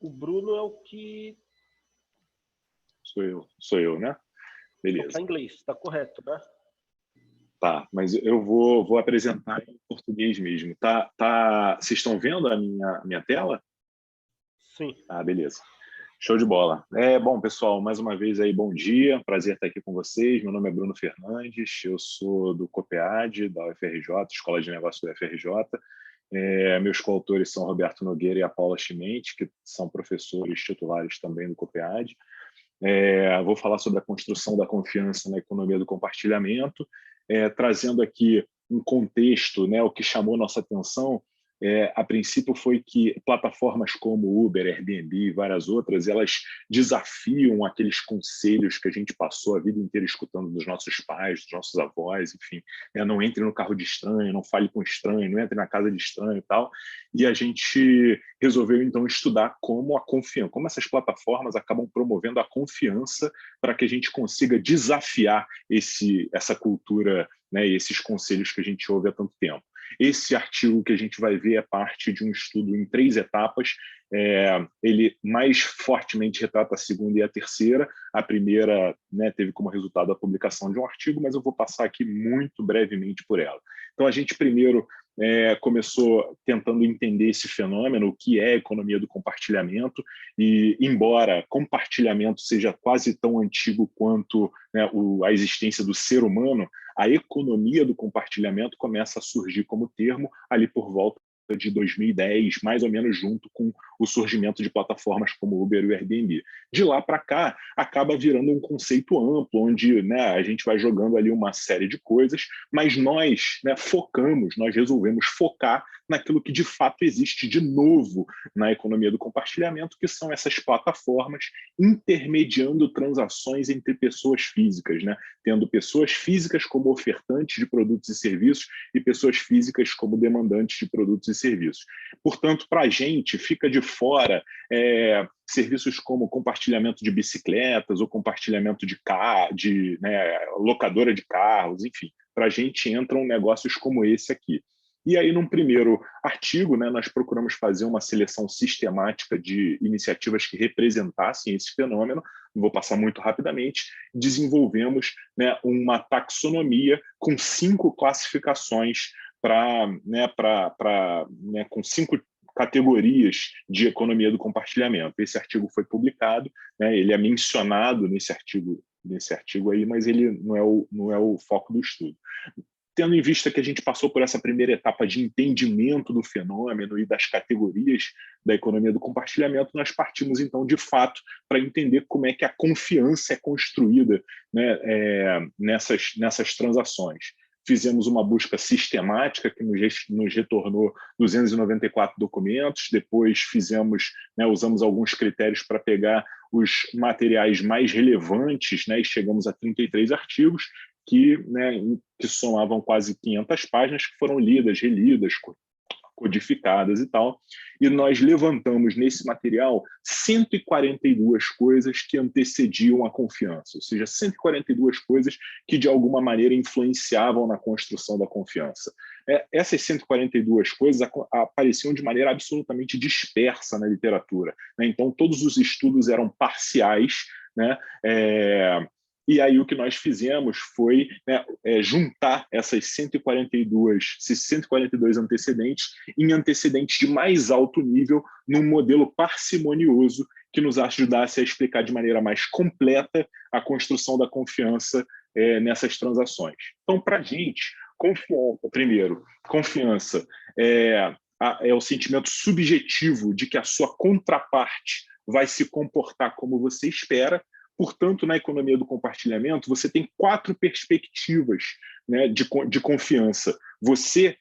O Bruno é o que... Sou eu, né? Beleza. Está em inglês, está correto, né? Tá, mas eu vou apresentar em português mesmo. Vocês estão vendo a minha tela? Sim. Ah, beleza. Show de bola. Bom, pessoal, mais uma vez aí, bom dia. Prazer estar aqui com vocês. Meu nome é Bruno Fernandes, eu sou do COPEAD, da UFRJ, Escola de Negócios da UFRJ. Meus coautores são Roberto Nogueira e a Paula Chimente, que são professores titulares também do COPEAD. Vou falar sobre a construção da confiança na economia do compartilhamento, trazendo aqui um contexto, né, o que chamou nossa atenção, a princípio foi que plataformas como Uber, Airbnb e várias outras, elas desafiam aqueles conselhos que a gente passou a vida inteira escutando dos nossos pais, dos nossos avós, enfim, não entre no carro de estranho, não fale com estranho, não entre na casa de estranho e tal, e a gente resolveu então estudar como a confiança, como essas plataformas acabam promovendo a confiança para que a gente consiga desafiar essa cultura, né, e esses conselhos que a gente ouve há tanto tempo. Esse artigo que a gente vai ver é parte de um estudo em 3 etapas. Ele mais fortemente retrata a segunda e a terceira. A primeira, né, teve como resultado a publicação de um artigo, mas eu vou passar aqui muito brevemente por ela. Então, a gente primeiro começou tentando entender esse fenômeno, o que é a economia do compartilhamento, e embora compartilhamento seja quase tão antigo quanto, né, a existência do ser humano, a economia do compartilhamento começa a surgir como termo ali por volta de 2010, mais ou menos junto com o surgimento de plataformas como Uber e Airbnb. De lá para cá, acaba virando um conceito amplo, onde, né, a gente vai jogando ali uma série de coisas, mas nós, né, nós resolvemos focar naquilo que de fato existe de novo na economia do compartilhamento, que são essas plataformas intermediando transações entre pessoas físicas, né? Tendo pessoas físicas como ofertantes de produtos e serviços e pessoas físicas como demandantes de produtos e serviços. Portanto, para a gente, fica de fora serviços como compartilhamento de bicicletas ou compartilhamento de locadora de carros, enfim. Para a gente entram negócios como esse aqui. E aí, num primeiro artigo, né, nós procuramos fazer uma seleção sistemática de iniciativas que representassem esse fenômeno. Vou passar muito rapidamente. Desenvolvemos, né, uma taxonomia com 5 classificações com 5 categorias de economia do compartilhamento. Esse artigo foi publicado, né, ele é mencionado nesse artigo aí, mas ele não é o foco do estudo. Tendo em vista que a gente passou por essa primeira etapa de entendimento do fenômeno e das categorias da economia do compartilhamento, nós partimos, então, de fato, para entender como é que a confiança é construída, né, nessas transações. Fizemos uma busca sistemática que nos retornou 294 documentos, depois usamos alguns critérios para pegar os materiais mais relevantes, né, e chegamos a 33 artigos, que somavam quase 500 páginas, que foram lidas, relidas, codificadas e tal, e nós levantamos nesse material 142 coisas que antecediam a confiança, ou seja, 142 coisas que de alguma maneira influenciavam na construção da confiança. Essas 142 coisas apareciam de maneira absolutamente dispersa na literatura, né? Então todos os estudos eram parciais, né? E aí o que nós fizemos foi, né, juntar esses 142 antecedentes em antecedentes de mais alto nível num modelo parcimonioso que nos ajudasse a explicar de maneira mais completa a construção da confiança nessas transações. Então, para a gente, confiança é o sentimento subjetivo de que a sua contraparte vai se comportar como você espera. Portanto, na economia do compartilhamento, você tem 4 perspectivas, né, de confiança. Você,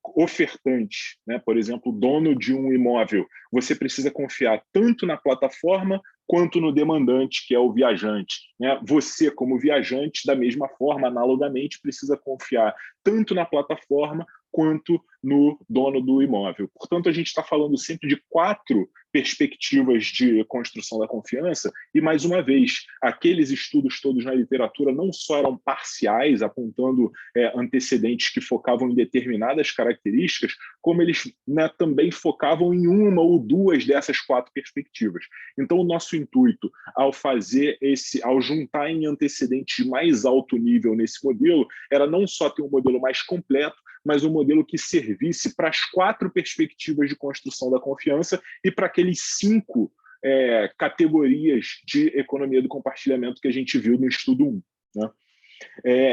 ofertante, né, por exemplo, dono de um imóvel, você precisa confiar tanto na plataforma quanto no demandante, que é o viajante, né? Você, como viajante, da mesma forma, analogamente, precisa confiar tanto na plataforma quanto no dono do imóvel. Portanto, a gente está falando sempre de 4 perspectivas de construção da confiança e, mais uma vez, aqueles estudos todos na literatura não só eram parciais, apontando antecedentes que focavam em determinadas características, como eles, né, também focavam em uma ou 2 dessas 4 perspectivas. Então, o nosso intuito, ao juntar em antecedentes de mais alto nível nesse modelo, era não só ter um modelo mais completo, mas um modelo que servisse para as 4 perspectivas de construção da confiança e para aqueles 5 categorias de economia do compartilhamento que a gente viu no estudo 1. Né?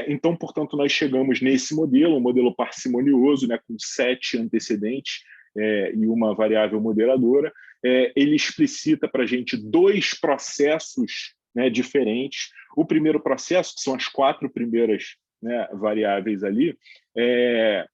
Então, portanto, nós chegamos nesse modelo, um modelo parcimonioso, né, com 7 antecedentes e uma variável moderadora. Ele explicita para a gente 2 processos, né, diferentes. O primeiro processo, que são as 4 primeiras, né, variáveis ali,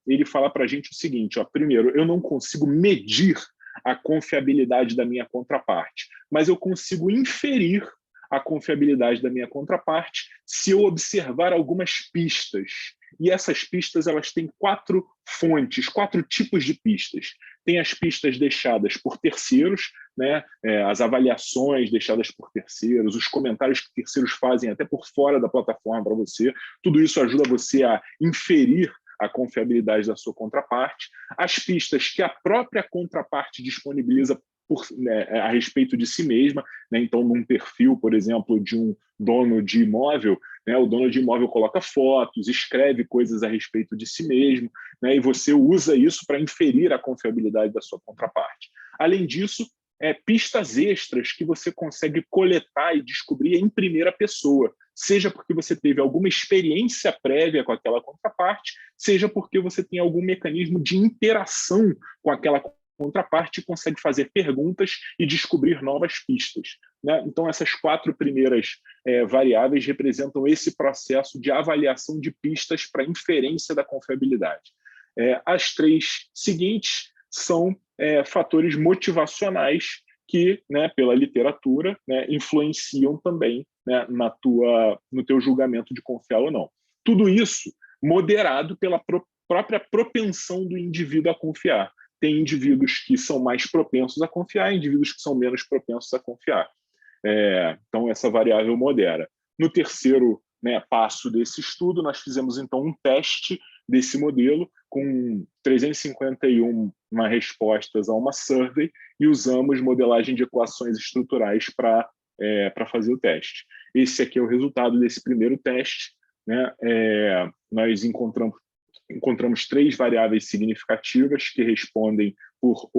ele fala para a gente o seguinte, ó, primeiro, eu não consigo medir a confiabilidade da minha contraparte, mas eu consigo inferir a confiabilidade da minha contraparte se eu observar algumas pistas. E essas pistas, elas têm 4 fontes, 4 tipos de pistas. Tem as pistas deixadas por terceiros, né? As avaliações deixadas por terceiros, os comentários que terceiros fazem até por fora da plataforma para você. Tudo isso ajuda você a inferir a confiabilidade da sua contraparte. As pistas que a própria contraparte disponibiliza a respeito de si mesma, né? Então, num perfil, por exemplo, de um dono de imóvel, né? O dono de imóvel coloca fotos, escreve coisas a respeito de si mesmo, né? E você usa isso para inferir a confiabilidade da sua contraparte. Além disso, pistas extras que você consegue coletar e descobrir em primeira pessoa, seja porque você teve alguma experiência prévia com aquela contraparte, seja porque você tem algum mecanismo de interação com aquela contraparte e consegue fazer perguntas e descobrir novas pistas. Né? Então, essas 4 primeiras variáveis representam esse processo de avaliação de pistas para inferência da confiabilidade. As 3 seguintes são fatores motivacionais que, né, pela literatura, né, influenciam também, né, no teu julgamento de confiar ou não. Tudo isso moderado pela própria propensão do indivíduo a confiar. Tem indivíduos que são mais propensos a confiar, indivíduos que são menos propensos a confiar. Então, essa variável modera. No terceiro, né, passo desse estudo, nós fizemos, então, um teste desse modelo com 351 respostas a uma survey e usamos modelagem de equações estruturais para fazer o teste. Esse aqui é o resultado desse primeiro teste. Né? Nós encontramos 3 variáveis significativas que respondem por,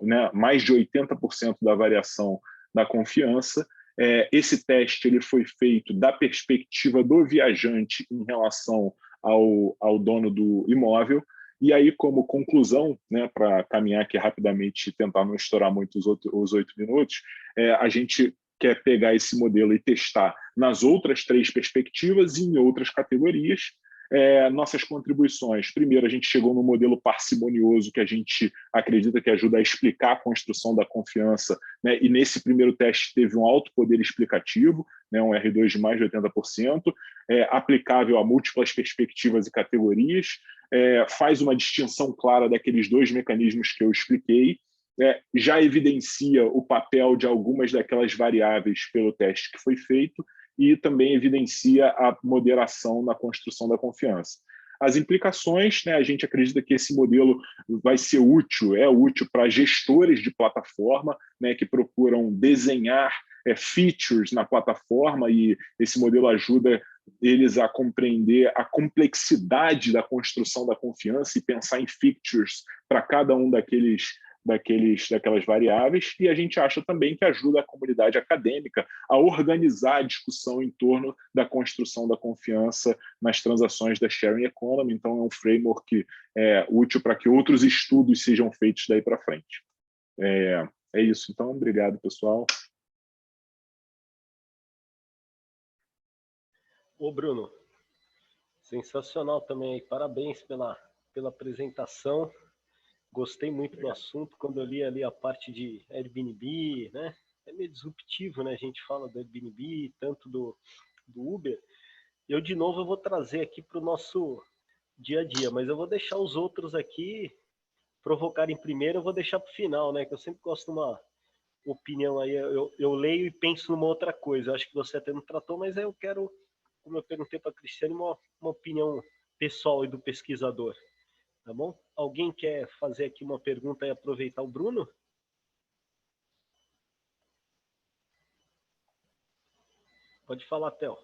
né, mais de 80% da variação da confiança. Esse teste ele foi feito da perspectiva do viajante em relação ao dono do imóvel. E aí, como conclusão, né, para caminhar aqui rapidamente e tentar não estourar muito os 8 minutos, a gente quer pegar esse modelo e testar nas outras 3 perspectivas e em outras categorias. Nossas contribuições. Primeiro, a gente chegou no modelo parcimonioso que a gente acredita que ajuda a explicar a construção da confiança, né? E nesse primeiro teste teve um alto poder explicativo, né? Um R2 de mais de 80%, aplicável a múltiplas perspectivas e categorias, faz uma distinção clara daqueles 2 mecanismos que eu expliquei, já evidencia o papel de algumas daquelas variáveis pelo teste que foi feito, e também evidencia a moderação na construção da confiança. As implicações, né, a gente acredita que esse modelo vai ser útil, útil para gestores de plataforma, né, que procuram desenhar features na plataforma, e esse modelo ajuda eles a compreender a complexidade da construção da confiança e pensar em features para cada um daquelas variáveis, e a gente acha também que ajuda a comunidade acadêmica a organizar a discussão em torno da construção da confiança nas transações da sharing economy. Então, é um framework útil para que outros estudos sejam feitos daí para frente. É isso, então, obrigado, pessoal. Ô, Bruno, sensacional também, parabéns pela apresentação. Gostei muito do assunto. Quando eu li ali a parte de Airbnb, né? É meio disruptivo, né? A gente fala do Airbnb, tanto do Uber. De novo, eu vou trazer aqui para o nosso dia a dia, mas eu vou deixar os outros aqui provocarem primeiro, eu vou deixar para o final, né? Que eu sempre gosto de uma opinião aí. Eu leio e penso numa outra coisa. Eu acho que você até não tratou, mas aí eu quero, como eu perguntei para a Cristiane, uma opinião pessoal e do pesquisador. Tá bom? Alguém quer fazer aqui uma pergunta e aproveitar o Bruno? Pode falar, Theo.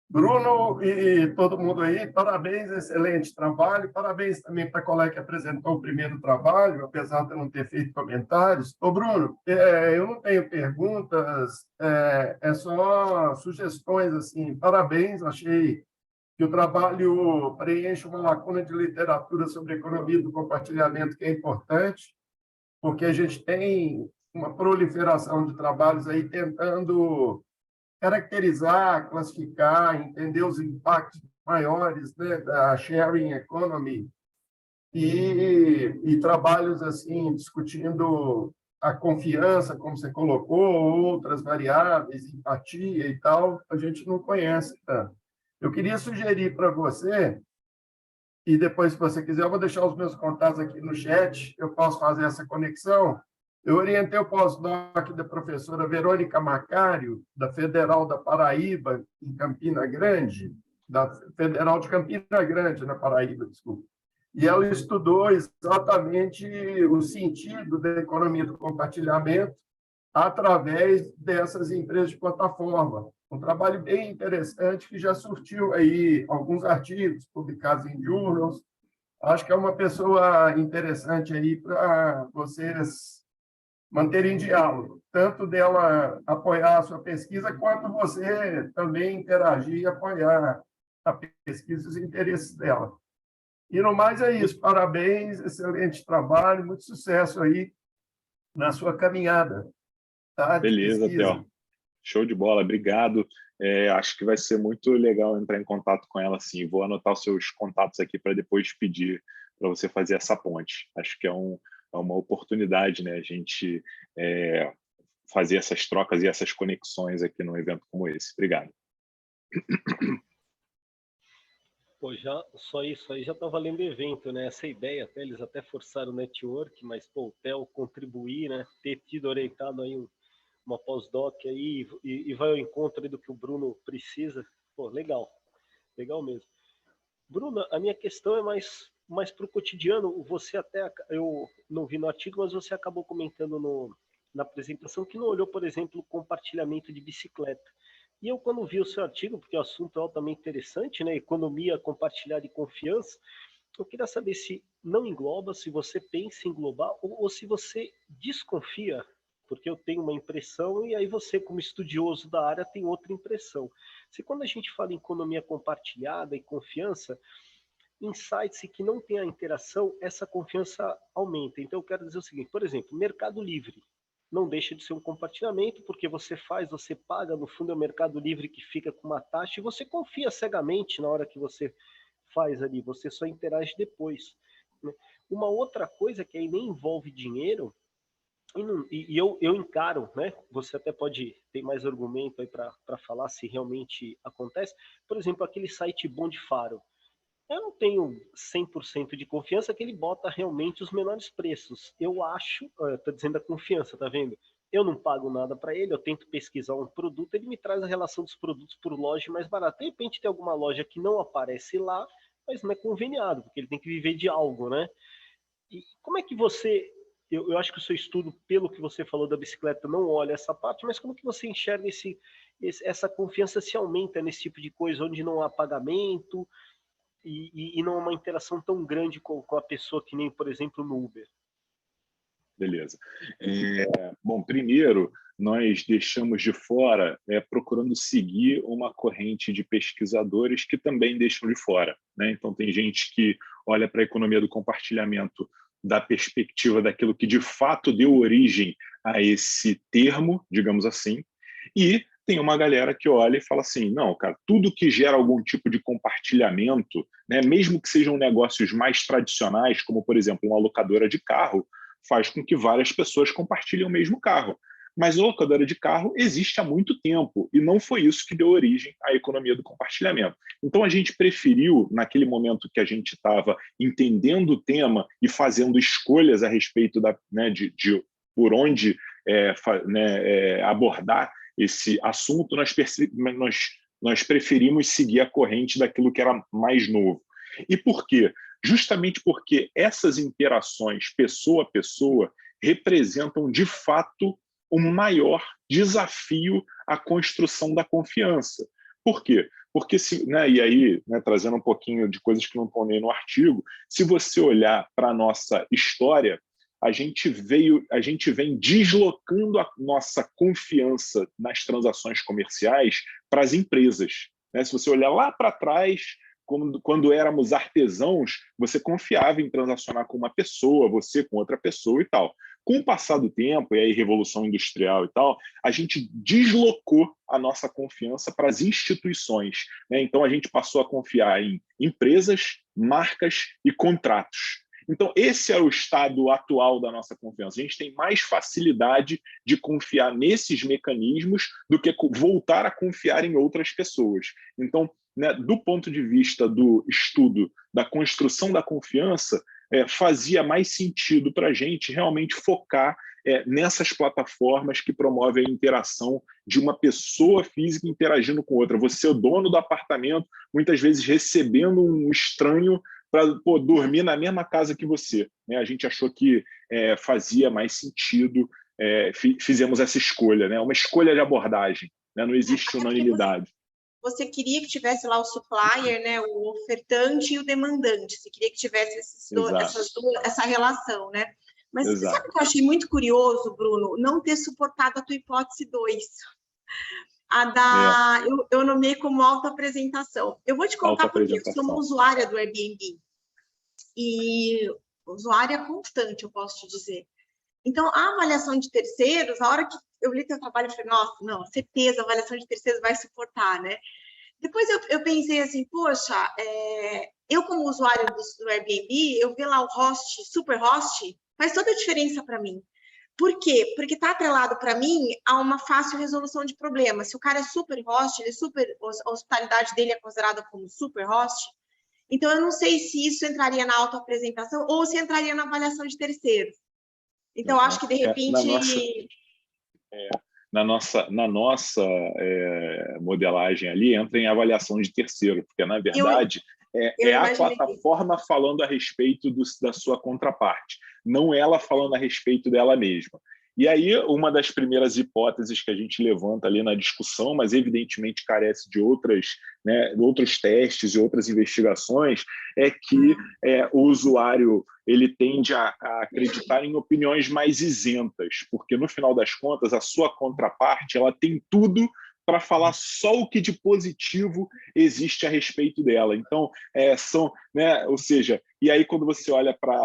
Bruno e todo mundo aí, parabéns, excelente trabalho. Parabéns também para a colega que apresentou o primeiro trabalho, apesar de eu não ter feito comentários. Ô, Bruno, eu não tenho perguntas, é só sugestões. Assim. Parabéns, achei que o trabalho preenche uma lacuna de literatura sobre a economia do compartilhamento, que é importante, porque a gente tem uma proliferação de trabalhos aí tentando caracterizar, classificar, entender os impactos maiores, né, da sharing economy e trabalhos assim discutindo a confiança, como você colocou, outras variáveis, empatia e tal, a gente não conhece tanto. Eu queria sugerir para você, e depois, se você quiser, eu vou deixar os meus contatos aqui no chat, eu posso fazer essa conexão. Eu orientei o pós-doc da professora Verônica Macário, da Federal da Paraíba, em Campina Grande, da Federal de Campina Grande, na Paraíba, desculpa. E ela estudou exatamente o sentido da economia do compartilhamento através dessas empresas de plataforma. Um trabalho bem interessante que já surtiu aí alguns artigos publicados em journals. Acho que é uma pessoa interessante aí para vocês manterem diálogo, tanto dela apoiar a sua pesquisa, quanto você também interagir e apoiar a pesquisa e os interesses dela. E, no mais, é isso. Parabéns, excelente trabalho, muito sucesso aí na sua caminhada. Tá? Beleza, Theo. Show de bola, obrigado. Acho que vai ser muito legal entrar em contato com ela, sim. Vou anotar os seus contatos aqui para depois pedir para você fazer essa ponte. Acho que é uma oportunidade, né, a gente fazer essas trocas e essas conexões aqui num evento como esse. Obrigado. Pô, só isso aí já está valendo evento, né? Essa ideia, eles até forçaram o network, mas pô, o Theo contribuir, né? Ter tido orientado aí uma pós-doc aí e vai ao encontro aí do que o Bruno precisa. Pô, legal mesmo. Bruno, a minha questão é mais para o cotidiano. Você até, eu não vi no artigo, mas você acabou comentando na apresentação que não olhou, por exemplo, o compartilhamento de bicicleta. E eu, quando vi o seu artigo, porque o assunto é altamente interessante, né? Economia compartilhada e confiança, eu queria saber se não engloba, se você pensa em englobar, ou se você desconfia, porque eu tenho uma impressão e aí você, como estudioso da área, tem outra impressão. Se quando a gente fala em economia compartilhada e confiança, em sites que não tem a interação, essa confiança aumenta. Então, eu quero dizer o seguinte, por exemplo, Mercado Livre. Não deixa de ser um compartilhamento, porque você paga, no fundo é o Mercado Livre que fica com uma taxa, e você confia cegamente na hora que você faz ali, você só interage depois. Uma outra coisa que aí nem envolve dinheiro, e eu encaro, né? Você até pode ter mais argumento aí para falar se realmente acontece. Por exemplo, aquele site Bom de Faro. Eu não tenho 100% de confiança que ele bota realmente os menores preços. Eu acho, estou dizendo a confiança, tá vendo? Eu não pago nada para ele, eu tento pesquisar um produto, ele me traz a relação dos produtos por loja mais barata. De repente tem alguma loja que não aparece lá, mas não é conveniado, porque ele tem que viver de algo, né? E como é que você... Eu acho que o seu estudo, pelo que você falou da bicicleta, não olha essa parte, mas como que você enxerga essa confiança se aumenta nesse tipo de coisa, onde não há pagamento e não há uma interação tão grande com a pessoa que nem, por exemplo, no Uber? Beleza. Bom, primeiro, nós deixamos de fora, procurando seguir uma corrente de pesquisadores que também deixam de fora, né? Então, tem gente que olha para a economia do compartilhamento da perspectiva daquilo que de fato deu origem a esse termo, digamos assim, e tem uma galera que olha e fala assim, não, cara, tudo que gera algum tipo de compartilhamento, né, mesmo que sejam negócios mais tradicionais, como, por exemplo, uma locadora de carro, faz com que várias pessoas compartilhem o mesmo carro. Mas a locadora de carro existe há muito tempo e não foi isso que deu origem à economia do compartilhamento. Então, a gente preferiu, naquele momento que a gente estava entendendo o tema e fazendo escolhas a respeito de por onde abordar esse assunto, nós preferimos seguir a corrente daquilo que era mais novo. E por quê? Justamente porque essas interações pessoa a pessoa representam, de fato, um maior desafio à construção da confiança. Por quê? Porque, né, e aí, né, trazendo um pouquinho de coisas que não estão nem no artigo, se você olhar para a nossa história, a gente vem deslocando a nossa confiança nas transações comerciais para as empresas, né? Se você olhar lá para trás, quando éramos artesãos, você confiava em transacionar com uma pessoa, você com outra pessoa e tal. Com o passar do tempo, e aí Revolução Industrial e tal, a gente deslocou a nossa confiança para as instituições, né? Então, a gente passou a confiar em empresas, marcas e contratos. Então, esse é o estado atual da nossa confiança. A gente tem mais facilidade de confiar nesses mecanismos do que voltar a confiar em outras pessoas. Então, né, do ponto de vista do estudo da construção da confiança, fazia mais sentido para a gente realmente focar nessas plataformas que promovem a interação de uma pessoa física interagindo com outra. Você, o dono do apartamento, muitas vezes recebendo um estranho para dormir na mesma casa que você, né? A gente achou que fazia mais sentido, fizemos essa escolha, né? Uma escolha de abordagem, né? Não existe unanimidade. Você queria que tivesse lá o supplier, né, o ofertante e o demandante. Você queria que tivesse essa relação, né? Mas Exato. sabe o que eu achei muito curioso, Bruno? Não ter suportado a tua hipótese 2. Eu nomeei como autoapresentação. Eu vou te contar porque eu sou uma usuária do Airbnb. E usuária constante, eu posso te dizer. Então, a avaliação de terceiros, a hora que eu li teu trabalho, eu falei, nossa, não, certeza, a avaliação de terceiros vai suportar, né? Depois eu pensei assim, poxa, eu como usuário do Airbnb, eu vi lá o host, super host, faz toda a diferença para mim. Por quê? Porque está atrelado para mim a uma fácil resolução de problemas. Se o cara é super host, a hospitalidade dele é considerada como super host, então eu não sei se isso entraria na autoapresentação ou se entraria na avaliação de terceiros. Então, acho que, de repente... Na nossa modelagem ali, entra em avaliação de terceiro, porque, na verdade, é a plataforma falando a respeito da sua contraparte, não ela falando a respeito dela mesma. E aí, uma das primeiras hipóteses que a gente levanta ali na discussão, mas evidentemente carece de outros testes e outras investigações, é que o usuário ele tende a acreditar em opiniões mais isentas, porque, no final das contas, a sua contraparte ela tem tudo para falar só o que de positivo existe a respeito dela. Então, ou seja, e aí quando você olha para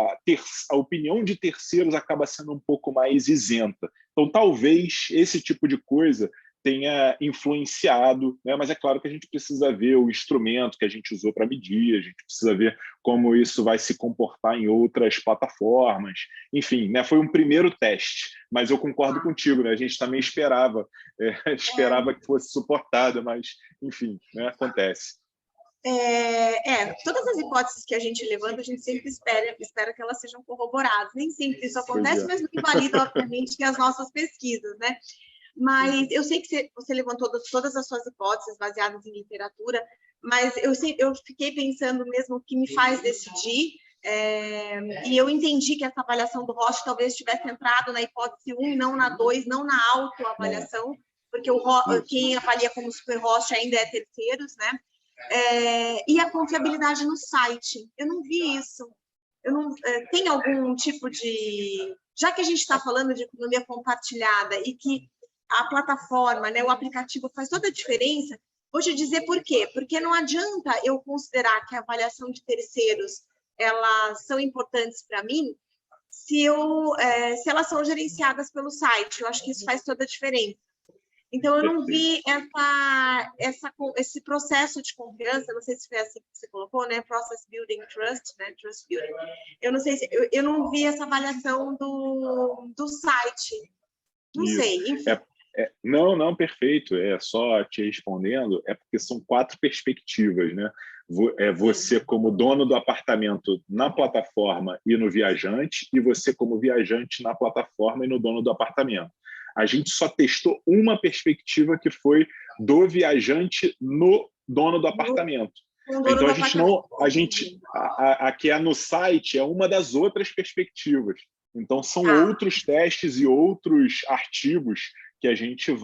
a opinião de terceiros acaba sendo um pouco mais isenta. Então, talvez esse tipo de coisa tenha influenciado, né? Mas é claro que a gente precisa ver o instrumento que a gente usou para medir, a gente precisa ver como isso vai se comportar em outras plataformas. Enfim, né? Foi um primeiro teste, mas eu concordo contigo, né? A gente também esperava que fosse suportada, mas, enfim, né? Acontece. Todas as hipóteses que a gente levanta, a gente sempre espera que elas sejam corroboradas. Nem sempre isso acontece, mas não invalida, obviamente, que as nossas pesquisas, né? Mas eu sei que você levantou todas as suas hipóteses baseadas em literatura, mas eu fiquei pensando mesmo o que me faz decidir, e eu entendi que essa avaliação do Roche talvez tivesse entrado na hipótese 1 e não na 2, não na autoavaliação, porque quem avalia como super Roche ainda é terceiros, né? E a confiabilidade no site. Eu não vi isso. Tem algum tipo de... Já que a gente está falando de economia compartilhada e que a plataforma, né, o aplicativo faz toda a diferença, vou te dizer por quê. Porque não adianta eu considerar que a avaliação de terceiros elas são importantes para mim se elas são gerenciadas pelo site. Eu acho que isso faz toda a diferença. Então, eu não vi esse processo de confiança, não sei se foi assim que você colocou, né? Process Building Trust, né? Trust Building. Eu não sei se eu não vi essa avaliação do site. Não sei, enfim. Não, perfeito. Só te respondendo, porque são 4 perspectivas, né? Você como dono do apartamento na plataforma e no viajante, e você como viajante na plataforma e no dono do apartamento. A gente só testou uma perspectiva que foi do viajante no dono do apartamento. Então, a que é no site é uma das outras perspectivas. Então, são outros testes e outros artigos que a gente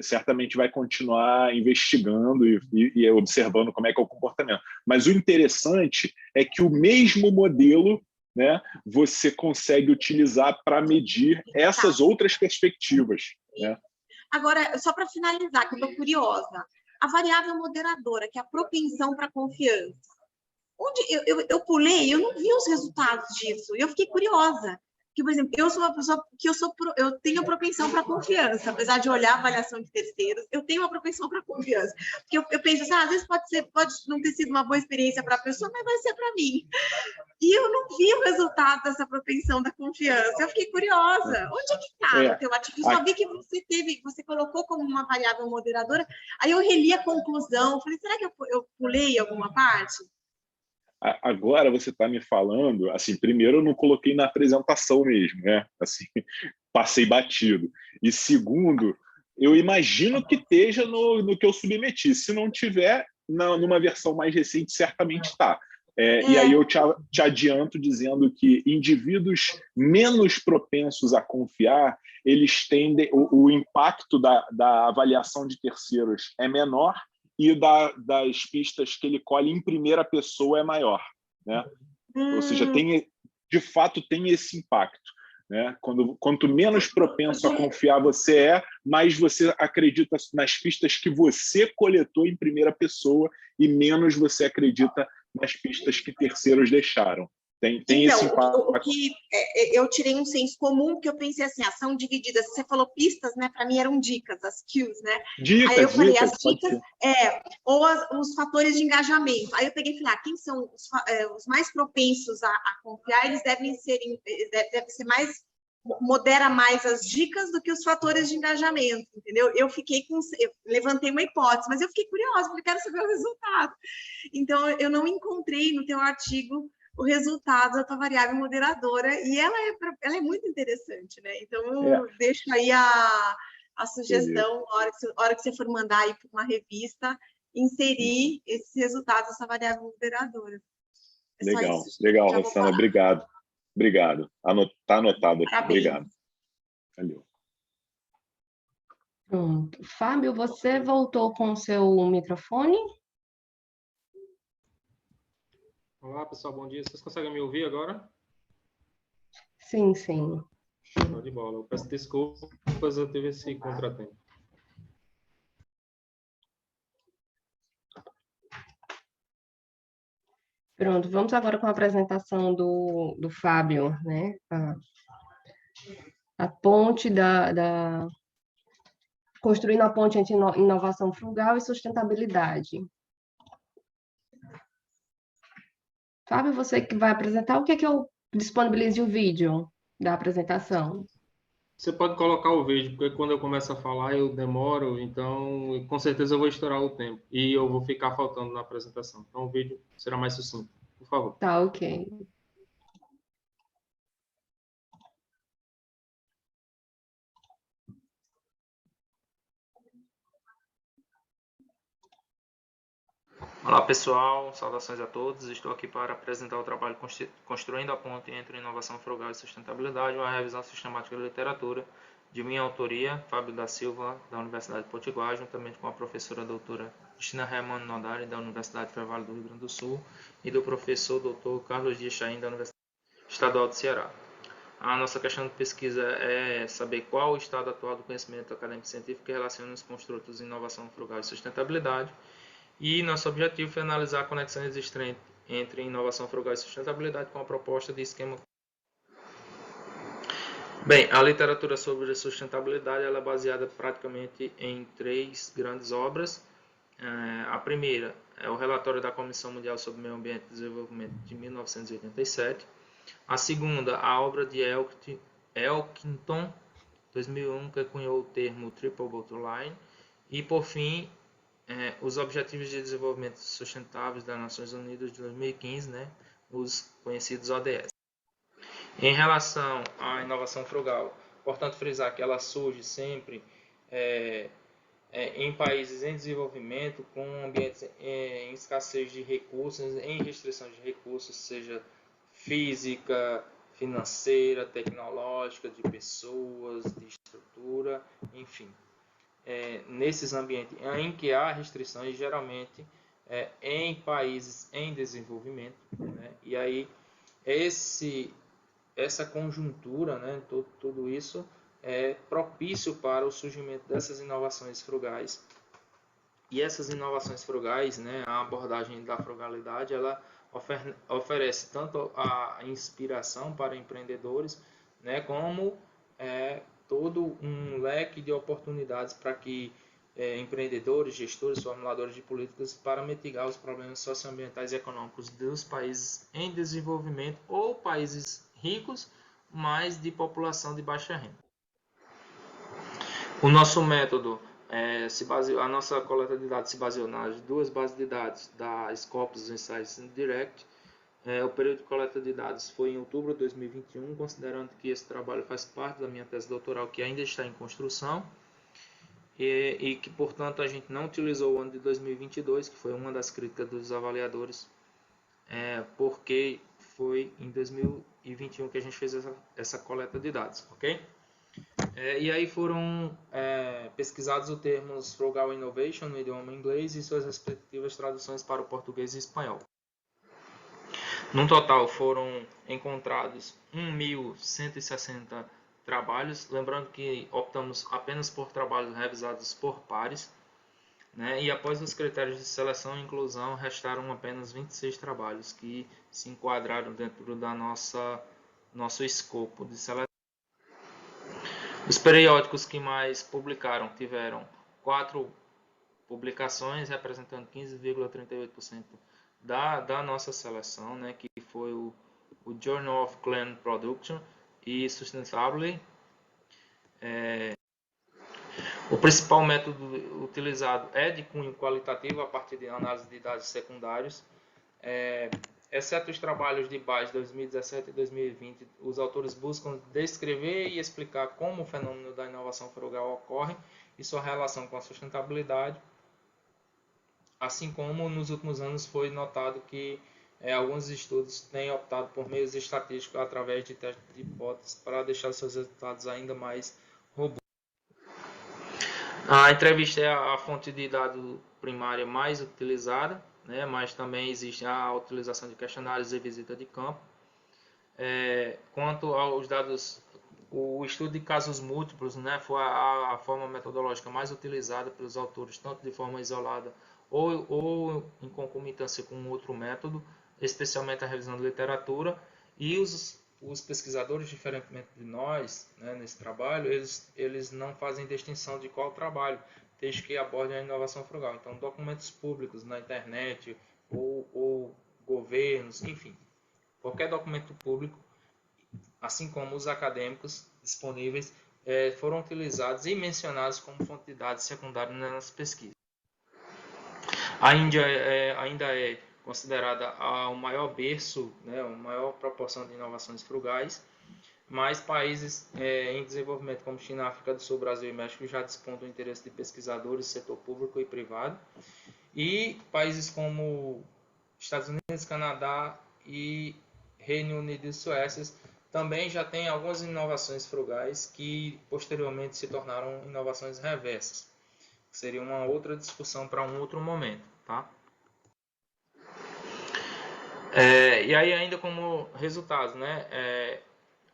certamente vai continuar investigando e observando como é que é o comportamento. Mas o interessante é que o mesmo modelo, né, você consegue utilizar para medir essas outras perspectivas, né? Agora, só para finalizar, que eu estou curiosa, a variável moderadora, que é a propensão para confiança, onde eu pulei, eu não vi os resultados disso, e eu fiquei curiosa. Porque, por exemplo, eu sou uma pessoa que eu tenho propensão para confiança, apesar de olhar a avaliação de terceiros, eu tenho uma propensão para confiança. Porque eu penso assim, às vezes pode não ter sido uma boa experiência para a pessoa, mas vai ser para mim. E eu não vi o resultado dessa propensão da confiança. Eu fiquei curiosa. Onde é que está no teu artigo? Eu só vi que você colocou como uma variável moderadora. Aí eu reli a conclusão. Falei, será que eu pulei alguma parte? Agora você está me falando, assim, primeiro eu não coloquei na apresentação mesmo, né? Assim, passei batido. E segundo, eu imagino que esteja no que eu submeti. Se não tiver, numa versão mais recente, certamente está. E aí eu te adianto dizendo que indivíduos menos propensos a confiar, eles tendem, o impacto da avaliação de terceiros é menor e das pistas que ele colhe em primeira pessoa é maior, né? Ou seja, de fato tem esse impacto, né? Quanto menos propenso a confiar você mais você acredita nas pistas que você coletou em primeira pessoa e menos você acredita nas pistas que terceiros deixaram. Tem esse impacto. O que eu tirei um senso comum, que eu pensei assim, são divididas, você falou pistas, né? Para mim eram dicas, as cues, né? Dicas, aí eu falei, dicas, as dicas, ou os fatores de engajamento. Aí eu peguei e falei, quem são os mais propensos a confiar, eles devem ser mais, modera mais as dicas do que os fatores de engajamento, entendeu? Eu levantei uma hipótese, mas eu fiquei curiosa, porque eu quero saber o resultado. Então, eu não encontrei no teu artigo o resultado da tua variável moderadora, e ela é muito interessante, né? Então, eu deixo aí a sugestão, na hora que você for mandar aí para uma revista, inserir esses resultados dessa variável moderadora. Legal, Rossana, obrigado. Está anotado aqui, Parabéns. Obrigado. Valeu. Pronto. Fábio, você voltou com o seu microfone? Olá, pessoal, bom dia. Vocês conseguem me ouvir agora? Sim. Show de bola. Eu peço desculpas, eu tive esse contratempo. Pronto, vamos agora com a apresentação do Fábio, né? A ponte construindo a ponte entre inovação frugal e sustentabilidade. Fábio, você que vai apresentar, o que é que eu disponibilize o vídeo da apresentação? Você pode colocar o vídeo, porque quando eu começo a falar eu demoro, então com certeza eu vou estourar o tempo e eu vou ficar faltando na apresentação. Então o vídeo será mais sucinto, por favor. Tá, ok. Olá pessoal, saudações a todos. Estou aqui para apresentar o trabalho Construindo a Ponte entre Inovação Frugal e Sustentabilidade, uma revisão sistemática da literatura de minha autoria, Fábio da Silva, da Universidade de Potiguar, juntamente com a professora doutora Cristina Hermann Nodari, da Universidade Federal Vale do Rio Grande do Sul, e do professor doutor Carlos Dias Chaim, da Universidade Estadual do Ceará. A nossa questão de pesquisa é saber qual o estado atual do conhecimento acadêmico e científico que relaciona os construtos de inovação frugal e sustentabilidade. E nosso objetivo foi analisar a conexão existente entre inovação frugal e sustentabilidade com a proposta de esquema. Bem, a literatura sobre sustentabilidade ela é baseada praticamente em 3 grandes obras. A primeira é o relatório da Comissão Mundial sobre Meio Ambiente e Desenvolvimento de 1987. A segunda, a obra de Elkington, 2001, que cunhou o termo Triple Bottom Line. E, por fim, os Objetivos de Desenvolvimento Sustentáveis das Nações Unidas de 2015, né, os conhecidos ODS. Em relação à inovação frugal, importante frisar que ela surge sempre em países em desenvolvimento, com ambientes em escassez de recursos, em restrição de recursos, seja física, financeira, tecnológica, de pessoas, de estrutura, enfim. Nesses ambientes em que há restrições, geralmente em países em desenvolvimento, né? E aí essa conjuntura, né, tudo isso é propício para o surgimento dessas inovações frugais. E essas inovações frugais, né, a abordagem da frugalidade, ela oferece tanto a inspiração para empreendedores, né, como todo um leque de oportunidades para que empreendedores, gestores, formuladores de políticas para mitigar os problemas socioambientais e econômicos dos países em desenvolvimento ou países ricos, mas de população de baixa renda. O nosso método a nossa coleta de dados se baseou nas duas bases de dados da Scopus Insights and Direct. O período de coleta de dados foi em outubro de 2021, considerando que esse trabalho faz parte da minha tese doutoral, que ainda está em construção, e que, portanto, a gente não utilizou o ano de 2022, que foi uma das críticas dos avaliadores, porque foi em 2021 que a gente fez essa coleta de dados, ok? E aí foram pesquisados os termos Frugal Innovation no idioma inglês e suas respectivas traduções para o português e espanhol. No total foram encontrados 1.160 trabalhos, lembrando que optamos apenas por trabalhos revisados por pares, né? E após os critérios de seleção e inclusão, restaram apenas 26 trabalhos que se enquadraram dentro da nosso escopo de seleção. Os periódicos que mais publicaram tiveram 4 publicações, representando 15,38% da nossa seleção, né, que foi o Journal of Clean Production e Sustainability. O principal método utilizado é de cunho qualitativo a partir de análise de dados secundários. Exceto os trabalhos de base 2017 e 2020, os autores buscam descrever e explicar como o fenômeno da inovação frugal ocorre e sua relação com a sustentabilidade, assim como nos últimos anos foi notado que alguns estudos têm optado por meios estatísticos através de testes de hipóteses para deixar seus resultados ainda mais robustos. A entrevista é a fonte de dado primária mais utilizada, né, mas também existe a utilização de questionários e visita de campo. Quanto aos dados, o estudo de casos múltiplos, né, foi a forma metodológica mais utilizada pelos autores, tanto de forma isolada ou em concomitância com outro método, especialmente a revisão de literatura. E os pesquisadores, diferentemente de nós, né, nesse trabalho, eles não fazem distinção de qual trabalho, desde que abordem a inovação frugal. Então, documentos públicos na internet ou governos, enfim, qualquer documento público, assim como os acadêmicos disponíveis, foram utilizados e mencionados como fonte de dados secundários nas pesquisas. A Índia ainda é considerada o maior berço, né, a maior proporção de inovações frugais, mas países em desenvolvimento como China, África do Sul, Brasil e México já dispõem do interesse de pesquisadores, setor público e privado. E países como Estados Unidos, Canadá e Reino Unido e Suécia também já têm algumas inovações frugais que posteriormente se tornaram inovações reversas. Seria uma outra discussão para um outro momento, tá? E aí ainda como resultado, né?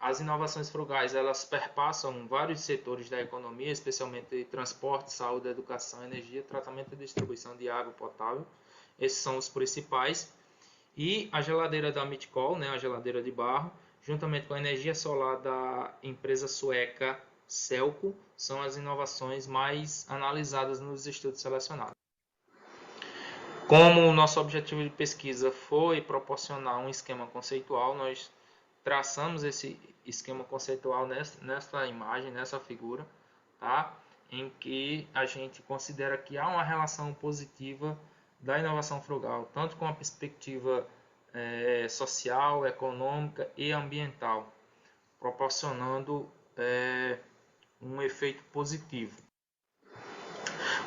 As inovações frugais, elas perpassam vários setores da economia, especialmente transporte, saúde, educação, energia, tratamento e distribuição de água potável. Esses são os principais. E a geladeira da Mitcol, né, a geladeira de barro, juntamente com a energia solar da empresa sueca Celco, são as inovações mais analisadas nos estudos selecionados. Como o nosso objetivo de pesquisa foi proporcionar um esquema conceitual, nós traçamos esse esquema conceitual nessa imagem, nessa figura, tá? Em que a gente considera que há uma relação positiva da inovação frugal, tanto com a perspectiva social, econômica e ambiental, proporcionando um efeito positivo.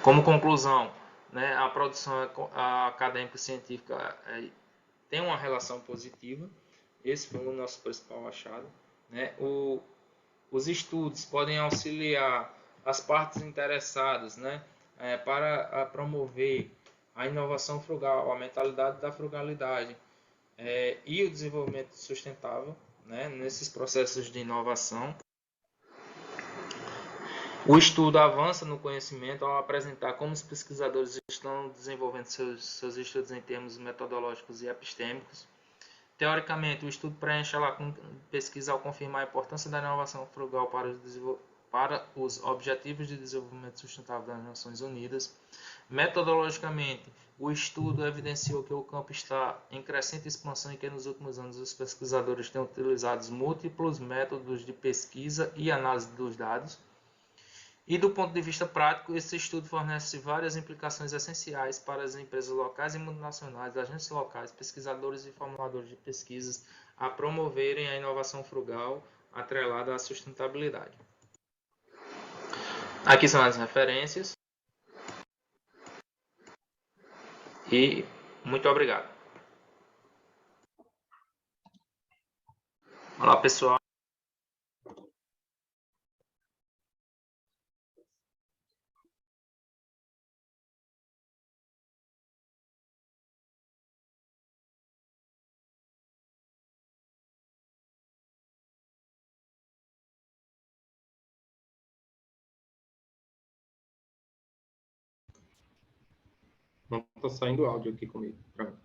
Como conclusão, né, a produção acadêmica científica tem uma relação positiva Esse foi o nosso principal achado, né? Os estudos podem auxiliar as partes interessadas, né, para promover a inovação frugal, a mentalidade da frugalidade e o desenvolvimento sustentável, né, nesses processos de inovação. O estudo avança no conhecimento ao apresentar como os pesquisadores estão desenvolvendo seus estudos em termos metodológicos e epistêmicos. Teoricamente, o estudo preenche a lacuna de pesquisa ao confirmar a importância da inovação frugal para os Objetivos de Desenvolvimento Sustentável das Nações Unidas. Metodologicamente, o estudo evidenciou que o campo está em crescente expansão e que nos últimos anos os pesquisadores têm utilizado múltiplos métodos de pesquisa e análise dos dados. E do ponto de vista prático, esse estudo fornece várias implicações essenciais para as empresas locais e multinacionais, agentes locais, pesquisadores e formuladores de pesquisas a promoverem a inovação frugal atrelada à sustentabilidade. Aqui são as referências. E muito obrigado. Olá, pessoal. Não está saindo áudio aqui comigo. Pronto.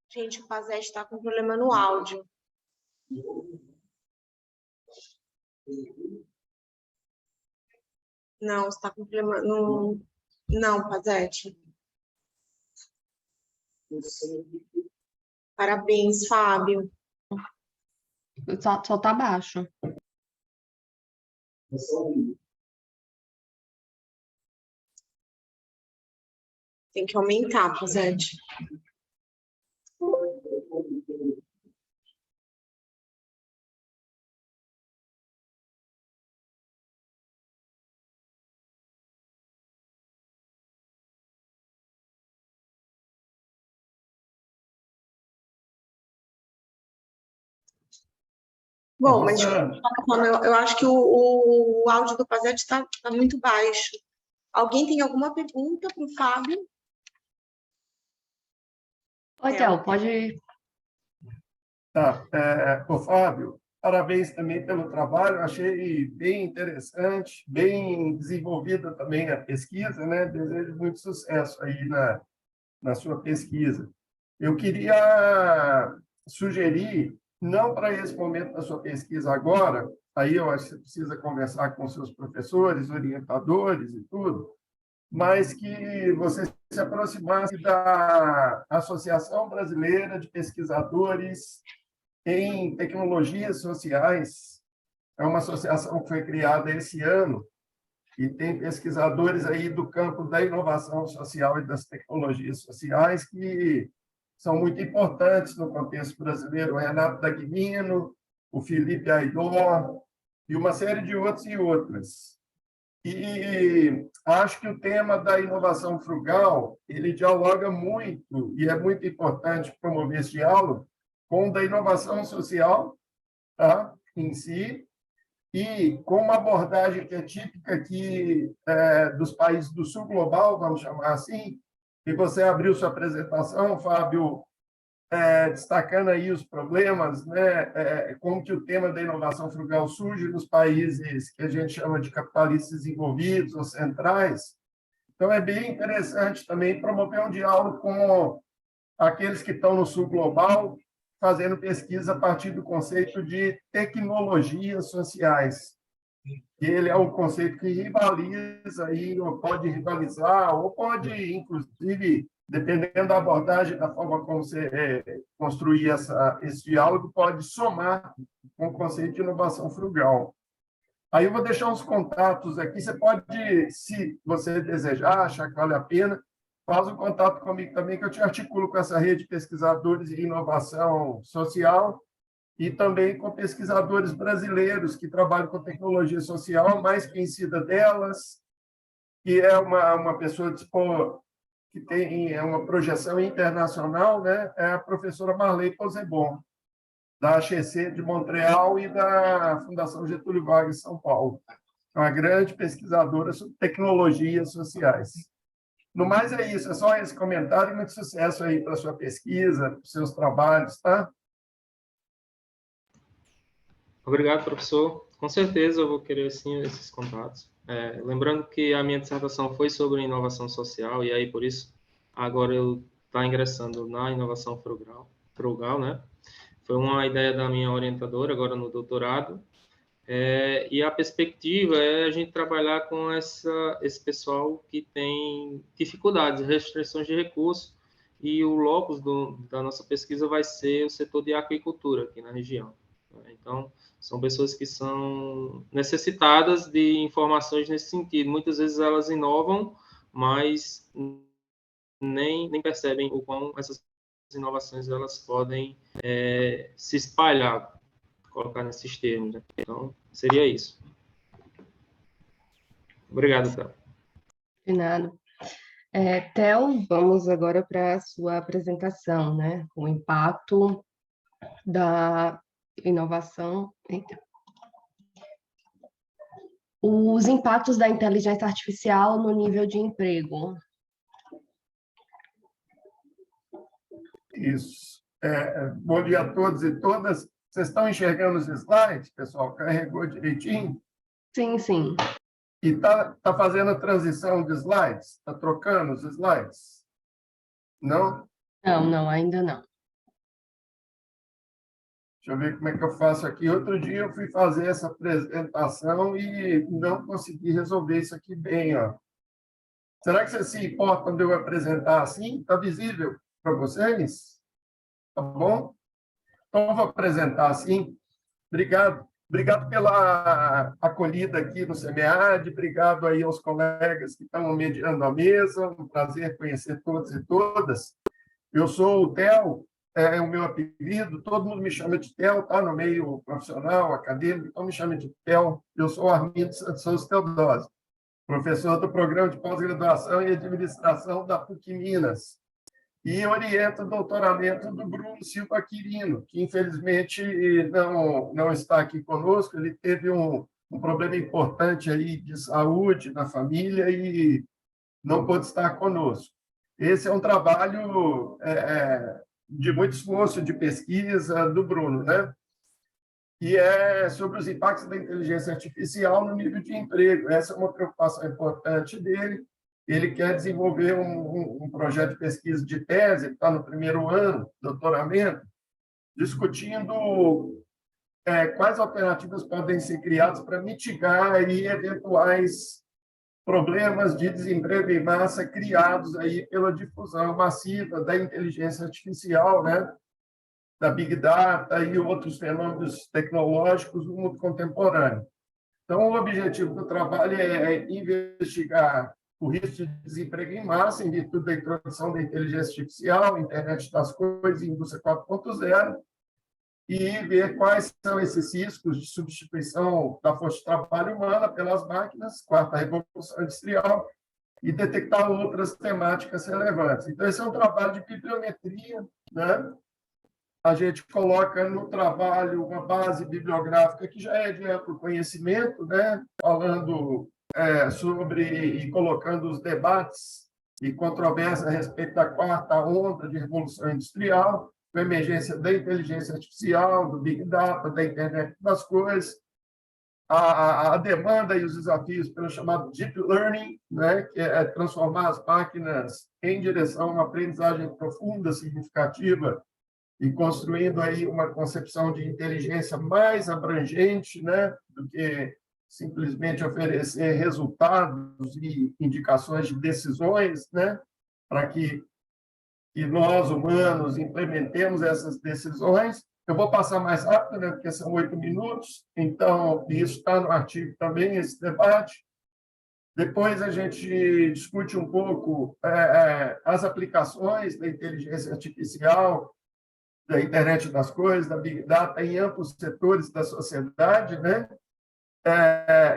Gente, o Pazete está com problema no áudio. Não, está com problema no... Não, Pazete. Parabéns, Fábio. Só tá baixo. Tem que aumentar, Pazete. Bom, mas eu acho que o áudio do Pazete está muito baixo. Alguém tem alguma pergunta para o Fábio? Oi, Théo, pode ir. Tá. Ô, Fábio, parabéns também pelo trabalho. Achei bem interessante, bem desenvolvida também a pesquisa, né? Desejo muito sucesso aí na sua pesquisa. Eu queria sugerir, não para esse momento da sua pesquisa agora, aí eu acho que você precisa conversar com seus professores, orientadores e tudo, mas que você se aproximasse da Associação Brasileira de Pesquisadores em Tecnologias Sociais. É uma associação que foi criada esse ano e tem pesquisadores aí do campo da inovação social e das tecnologias sociais que são muito importantes no contexto brasileiro. O Renato Dagnino, o Felipe Aidor e uma série de outros e outras. E acho que o tema da inovação frugal, ele dialoga muito, e é muito importante promover esse diálogo, com o da inovação social, tá, em si, e com uma abordagem que é típica aqui dos países do sul global, vamos chamar assim, e você abriu sua apresentação, Fábio, destacando aí os problemas, né, como que o tema da inovação frugal surge nos países que a gente chama de capitalistas desenvolvidos ou centrais. Então, é bem interessante também promover um diálogo com aqueles que estão no sul global, fazendo pesquisa a partir do conceito de tecnologias sociais. Ele é um conceito que rivaliza, aí, ou pode rivalizar, ou pode, inclusive, dependendo da abordagem, da forma como você construir esse diálogo, pode somar com o conceito de inovação frugal. Aí eu vou deixar uns contatos aqui. Você pode, se você desejar, achar que vale a pena, faz um contato comigo também, que eu te articulo com essa rede de pesquisadores de inovação social e também com pesquisadores brasileiros que trabalham com tecnologia social. A mais conhecida delas, que é uma pessoa que tem uma projeção internacional, né? É a professora Marley Possebon, da HEC de Montreal e da Fundação Getúlio Vargas, São Paulo. É uma grande pesquisadora sobre tecnologias sociais. No mais, é isso. É só esse comentário e muito sucesso aí para a sua pesquisa, para os seus trabalhos, tá? Obrigado, professor. Com certeza eu vou querer, sim, esses contatos. Lembrando que a minha dissertação foi sobre inovação social, e aí, por isso, agora eu estou ingressando na inovação frugal, né? Foi uma ideia da minha orientadora, agora no doutorado, e a perspectiva é a gente trabalhar com esse pessoal que tem dificuldades, restrições de recursos, e o locus da nossa pesquisa vai ser o setor de aquicultura aqui na região. Então, são pessoas que são necessitadas de informações nesse sentido. Muitas vezes elas inovam, mas nem percebem o quão essas inovações elas podem se espalhar, colocar nesses termos. Né? Então, seria isso. Obrigado, Théo. De nada. Theo, vamos agora para a sua apresentação, né? O impacto da inovação. Os impactos da inteligência artificial no nível de emprego. Isso. Bom dia a todos e todas. Vocês estão enxergando os slides, pessoal? Carregou direitinho? Sim, sim. E está fazendo a transição de slides? Está trocando os slides? Não? Não, ainda não. Deixa eu ver como é que eu faço aqui. Outro dia eu fui fazer essa apresentação e não consegui resolver isso aqui bem. Ó. Será que você se importa quando eu apresentar assim? Está visível para vocês? Tá bom? Então, eu vou apresentar assim. Obrigado. Obrigado pela acolhida aqui no SEMEAD, obrigado aí aos colegas que estão mediando a mesa, um prazer conhecer todos e todas. Eu sou o Theo, é o meu apelido, todo mundo me chama de Theo, tá? No meio profissional, acadêmico, então me chama de Theo. Eu sou Armindo Santos Teodósio, professor do Programa de Pós-Graduação em Administração da PUC Minas. E orienta o doutoramento do Bruno Silva Quirino, que infelizmente não está aqui conosco. Ele teve um problema importante aí de saúde na família e não pôde estar conosco. Esse é um trabalho de muito esforço de pesquisa do Bruno, né? E é sobre os impactos da inteligência artificial no nível de emprego. Essa é uma preocupação importante dele. Ele quer desenvolver um projeto de pesquisa de tese, está no primeiro ano, doutoramento, discutindo quais alternativas podem ser criadas para mitigar aí eventuais problemas de desemprego em massa criados aí pela difusão massiva da inteligência artificial, né, da Big Data e outros fenômenos tecnológicos no mundo contemporâneo. Então, o objetivo do trabalho é investigar o risco de desemprego em massa, em virtude da introdução da inteligência artificial, internet das coisas e indústria 4.0, e ver quais são esses riscos de substituição da força de trabalho humana pelas máquinas, quarta revolução industrial, e detectar outras temáticas relevantes. Então, esse é um trabalho de bibliometria, né? A gente coloca no trabalho uma base bibliográfica que já é de amplo conhecimento, né? Falando sobre e colocando os debates e controvérsias a respeito da quarta onda de revolução industrial, com a emergência da inteligência artificial, do Big Data, da internet das coisas, a demanda e os desafios pelo chamado Deep Learning, né, que é transformar as máquinas em direção a uma aprendizagem profunda, significativa, e construindo aí uma concepção de inteligência mais abrangente, né, do que simplesmente oferecer resultados e indicações de decisões, né, para que nós, humanos, implementemos essas decisões. Eu vou passar mais rápido, né, porque são 8 minutos, então isso está no artigo também, esse debate. Depois a gente discute um pouco as aplicações da inteligência artificial, da internet das coisas, da Big Data em amplos setores da sociedade, né?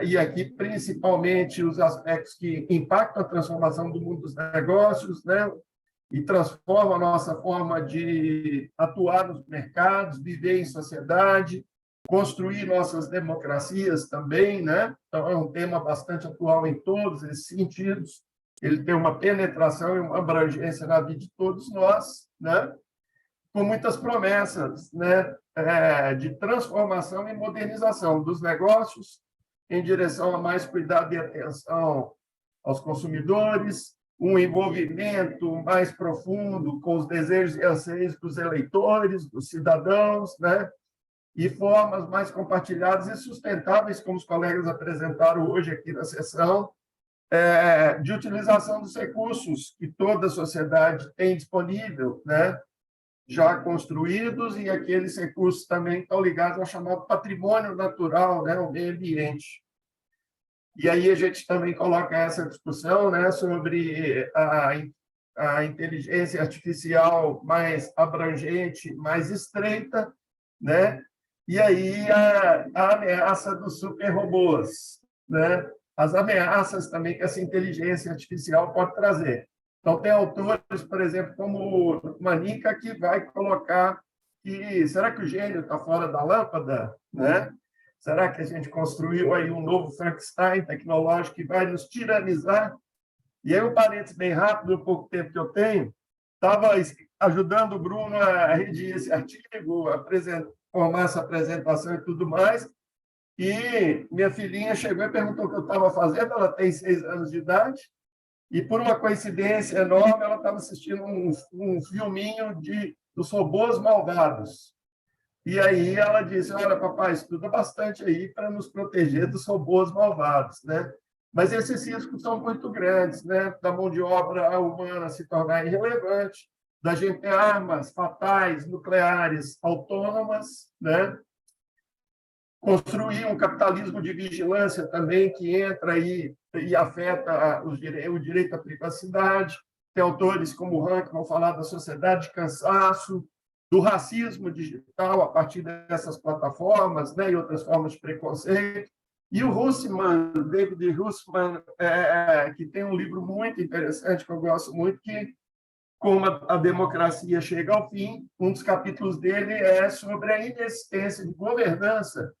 E aqui, principalmente, os aspectos que impactam a transformação do mundo dos negócios, né? E transformam a nossa forma de atuar nos mercados, viver em sociedade, construir nossas democracias também, né? Então, é um tema bastante atual em todos esses sentidos. Ele tem uma penetração e uma abrangência na vida de todos nós, né? Com muitas promessas, né? De transformação e modernização dos negócios em direção a mais cuidado e atenção aos consumidores, um envolvimento mais profundo com os desejos e anseios dos eleitores, dos cidadãos, né? E formas mais compartilhadas e sustentáveis, como os colegas apresentaram hoje aqui na sessão, de utilização dos recursos que toda a sociedade tem disponível, né? Já construídos, e aqueles recursos também estão ligados ao chamado patrimônio natural, né? O meio ambiente. E aí a gente também coloca essa discussão, né, sobre a inteligência artificial mais abrangente, mais estreita, né? E aí a ameaça dos superrobôs, né? As ameaças também que essa inteligência artificial pode trazer. Então, tem autores, por exemplo, como o Manica, que vai colocar que será que o gênio está fora da lâmpada, né? Será que a gente construiu aí um novo Frankenstein tecnológico que vai nos tiranizar? E aí, um parênteses bem rápido, no pouco tempo que eu tenho, estava ajudando o Bruno a redigir esse artigo, formar essa apresentação e tudo mais, e minha filhinha chegou e perguntou o que eu estava fazendo, ela tem 6 anos de idade, e por uma coincidência enorme, ela estava assistindo um filminho dos robôs malvados. E aí ela disse, olha, papai, estuda bastante aí para nos proteger dos robôs malvados, né? Mas esses riscos são muito grandes, né? Da mão de obra humana se tornar irrelevante, da gente ter armas fatais, nucleares, autônomas, né? Construir um capitalismo de vigilância também que entra aí e afeta o direito à privacidade. Tem autores como o Han que vão falar da sociedade de cansaço, do racismo digital a partir dessas plataformas, né, e outras formas de preconceito. E o Russman, David Russman, que tem um livro muito interessante que eu gosto muito, que como a democracia chega ao fim, um dos capítulos dele é sobre a inexistência de governança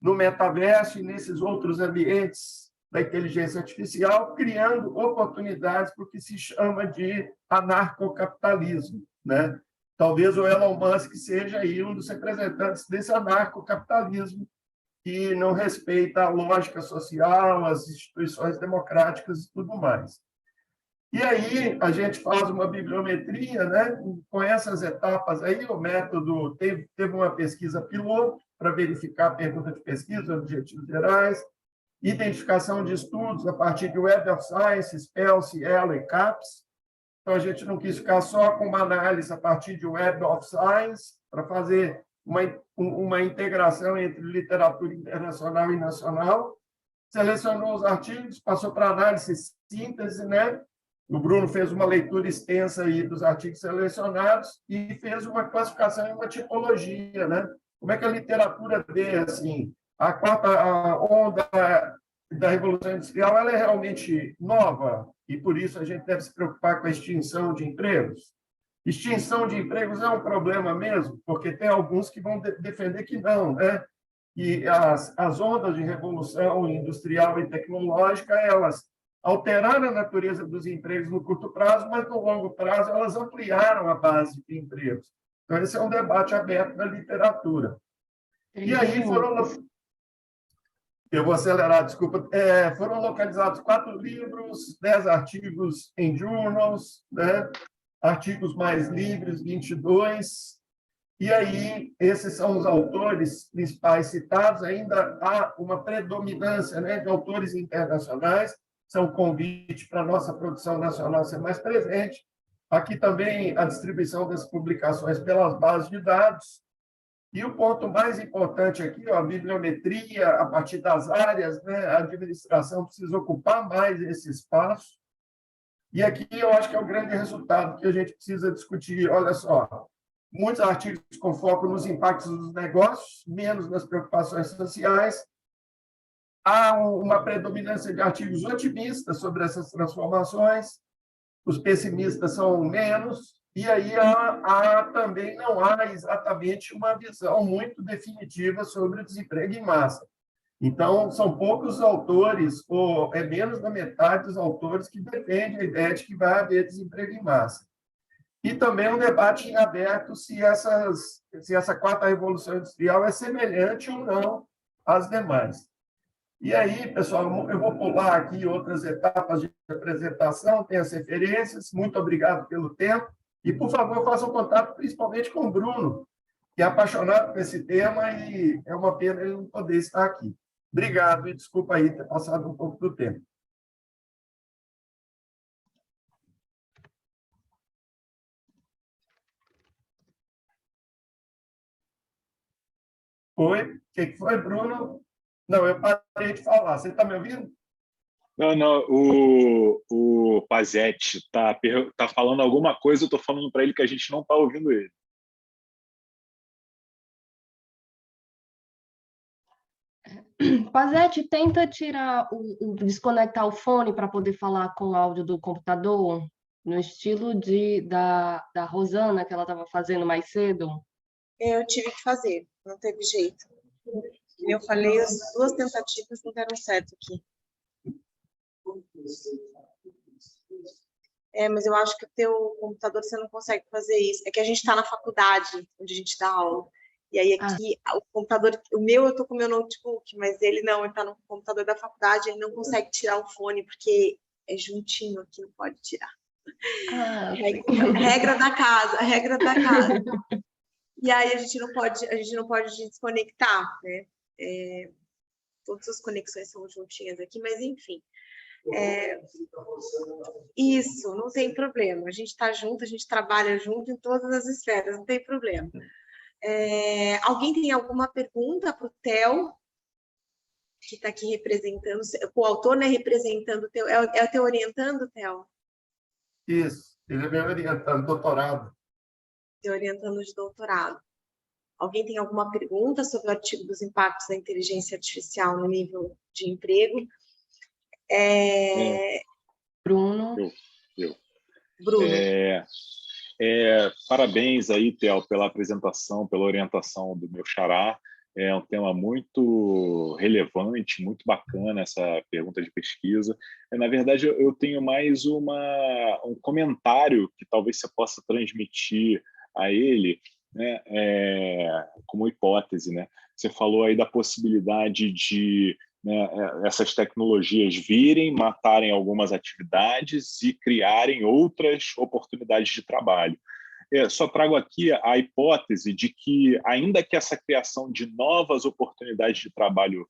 no metaverso e nesses outros ambientes da inteligência artificial, criando oportunidades para o que se chama de anarcocapitalismo, né? Talvez o Elon Musk seja aí um dos representantes desse anarcocapitalismo que não respeita a lógica social, as instituições democráticas e tudo mais. E aí a gente faz uma bibliometria, né? Com essas etapas aí, o método teve uma pesquisa piloto para verificar a pergunta de pesquisa, objetivos gerais, identificação de estudos a partir de Web of Science, Spell, Cielo e CAPES. Então, a gente não quis ficar só com uma análise a partir de Web of Science, para fazer uma integração entre literatura internacional e nacional. Selecionou os artigos, passou para análise síntese, né? O Bruno fez uma leitura extensa aí dos artigos selecionados e fez uma classificação e uma tipologia, né? Como é que a literatura vê, assim, a quarta onda da Revolução Industrial, ela é realmente nova e, por isso, a gente deve se preocupar com a extinção de empregos? Extinção de empregos é um problema mesmo, porque tem alguns que vão defender que não, né? E as ondas de revolução industrial e tecnológica, elas alteraram a natureza dos empregos no curto prazo, mas no longo prazo elas ampliaram a base de empregos. Então, esse é um debate aberto na literatura. E aí eu vou acelerar, desculpa. Foram localizados 4 livros, 10 artigos em journals, né? Artigos mais livres, 22. E aí, esses são os autores principais citados. Ainda há uma predominância, né, de autores internacionais. São um convite para a nossa produção nacional ser mais presente. Aqui também a distribuição das publicações pelas bases de dados. E o ponto mais importante aqui, ó, a bibliometria, a partir das áreas, né, a administração precisa ocupar mais esse espaço. E aqui eu acho que é o grande resultado que a gente precisa discutir. Olha só, muitos artigos com foco nos impactos dos negócios, menos nas preocupações sociais. Há uma predominância de artigos otimistas sobre essas transformações, os pessimistas são menos, e aí também não há exatamente uma visão muito definitiva sobre o desemprego em massa. Então, são poucos autores, ou é menos da metade dos autores que defendem a ideia de que vai haver desemprego em massa. E também um debate em aberto se essa quarta revolução industrial é semelhante ou não às demais. E aí, pessoal, eu vou pular aqui outras etapas de apresentação, tem as referências, muito obrigado pelo tempo, e, por favor, façam contato principalmente com o Bruno, que é apaixonado por esse tema e é uma pena ele não poder estar aqui. Obrigado e desculpa aí ter passado um pouco do tempo. Oi? O que foi, Bruno? Não, eu parei de falar. Você está me ouvindo? Não, o Pazetti está falando alguma coisa, eu estou falando para ele que a gente não está ouvindo ele. Pazetti, tenta desconectar o fone para poder falar com o áudio do computador, no estilo da Rosana, que ela estava fazendo mais cedo. Eu tive que fazer, não teve jeito. Eu falei, as duas tentativas não deram certo aqui. Mas eu acho que o teu computador você não consegue fazer isso. É que a gente está na faculdade, onde a gente dá aula. E aí aqui, o computador, o meu, eu estou com o meu notebook, mas ele não, ele está no computador da faculdade, ele não consegue tirar o fone, porque é juntinho aqui, não pode tirar. Regra da casa. E aí a gente não pode desconectar, né? Todas as conexões são juntinhas aqui, mas enfim. Isso, não tem problema. A gente está junto, a gente trabalha junto em todas as esferas, não tem problema. Alguém tem alguma pergunta para o Theo, que está aqui representando, o autor, né, representando o Theo, é o teu orientando, Theo? Isso, ele é meu orientando, doutorado. Teu orientando de doutorado. Alguém tem alguma pergunta sobre o artigo dos impactos da inteligência artificial no nível de emprego? Bruno. Eu. Bruno. Parabéns aí, Theo, pela apresentação, pela orientação do meu xará. É um tema muito relevante, muito bacana essa pergunta de pesquisa. Na verdade, eu tenho mais um comentário que talvez você possa transmitir a ele, né, como hipótese, né? Você falou aí da possibilidade de, né, essas tecnologias virem, matarem algumas atividades e criarem outras oportunidades de trabalho. Só trago aqui a hipótese de que, ainda que essa criação de novas oportunidades de trabalho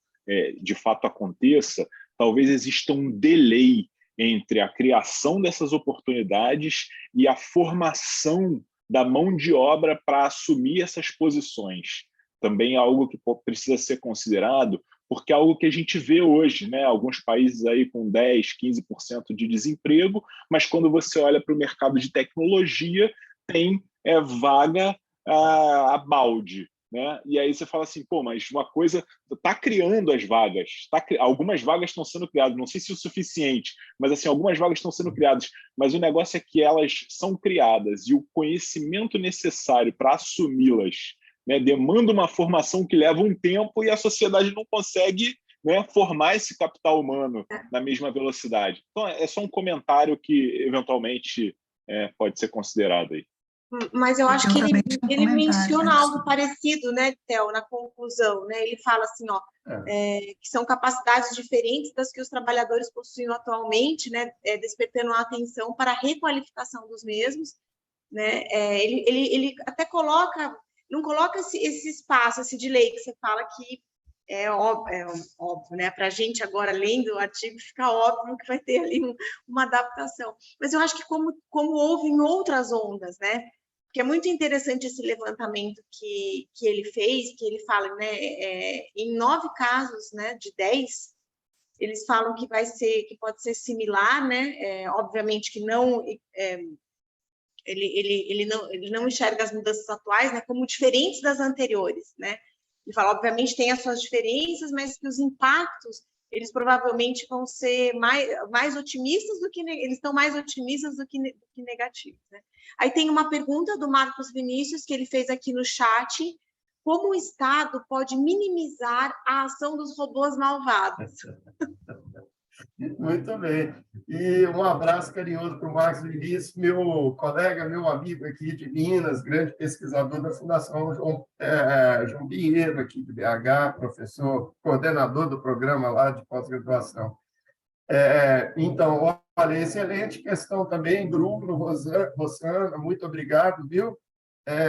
de fato aconteça, talvez exista um delay entre a criação dessas oportunidades e a formação da mão de obra para assumir essas posições. Também é algo que precisa ser considerado, porque é algo que a gente vê hoje, né? Alguns países aí com 10%, 15% de desemprego, mas quando você olha para o mercado de tecnologia, tem vaga a balde, né? E aí você fala assim, pô, mas uma coisa está criando as vagas, algumas vagas estão sendo criadas, não sei se é o suficiente, mas assim, algumas vagas estão sendo criadas, mas o negócio é que elas são criadas e o conhecimento necessário para assumi-las, né, demanda uma formação que leva um tempo e a sociedade não consegue, né, formar esse capital humano na mesma velocidade. Então, é só um comentário que, eventualmente, pode ser considerado aí. Mas eu acho que ele menciona algo parecido, né, Theo, na conclusão, né? Ele fala assim, ó, que são capacidades diferentes das que os trabalhadores possuem atualmente, né, despertando a atenção para a requalificação dos mesmos, né? Ele até não coloca esse espaço, esse delay que você fala que é óbvio, né? Para a gente agora, lendo o artigo, fica óbvio que vai ter ali uma adaptação. Mas eu acho que como houve em outras ondas, né? porque é muito interessante esse levantamento que ele fez, que ele fala, né, em 9 casos, né, de 10, eles falam que pode ser similar, né, obviamente que não, ele não enxerga as mudanças atuais, né, como diferentes das anteriores, né, ele fala, obviamente tem as suas diferenças, mas que os impactos eles provavelmente vão ser mais otimistas do que eles estão mais otimistas do que negativos, né? Aí tem uma pergunta do Marcos Vinícius que ele fez aqui no chat: como o Estado pode minimizar a ação dos robôs malvados? Muito bem. E um abraço carinhoso para o Marcos Vinícius, meu colega, meu amigo aqui de Minas, grande pesquisador da Fundação João Pinheiro, aqui de BH, professor, coordenador do programa lá de pós-graduação. Então, olha, excelente questão também, Bruno, Rosana, muito obrigado, viu?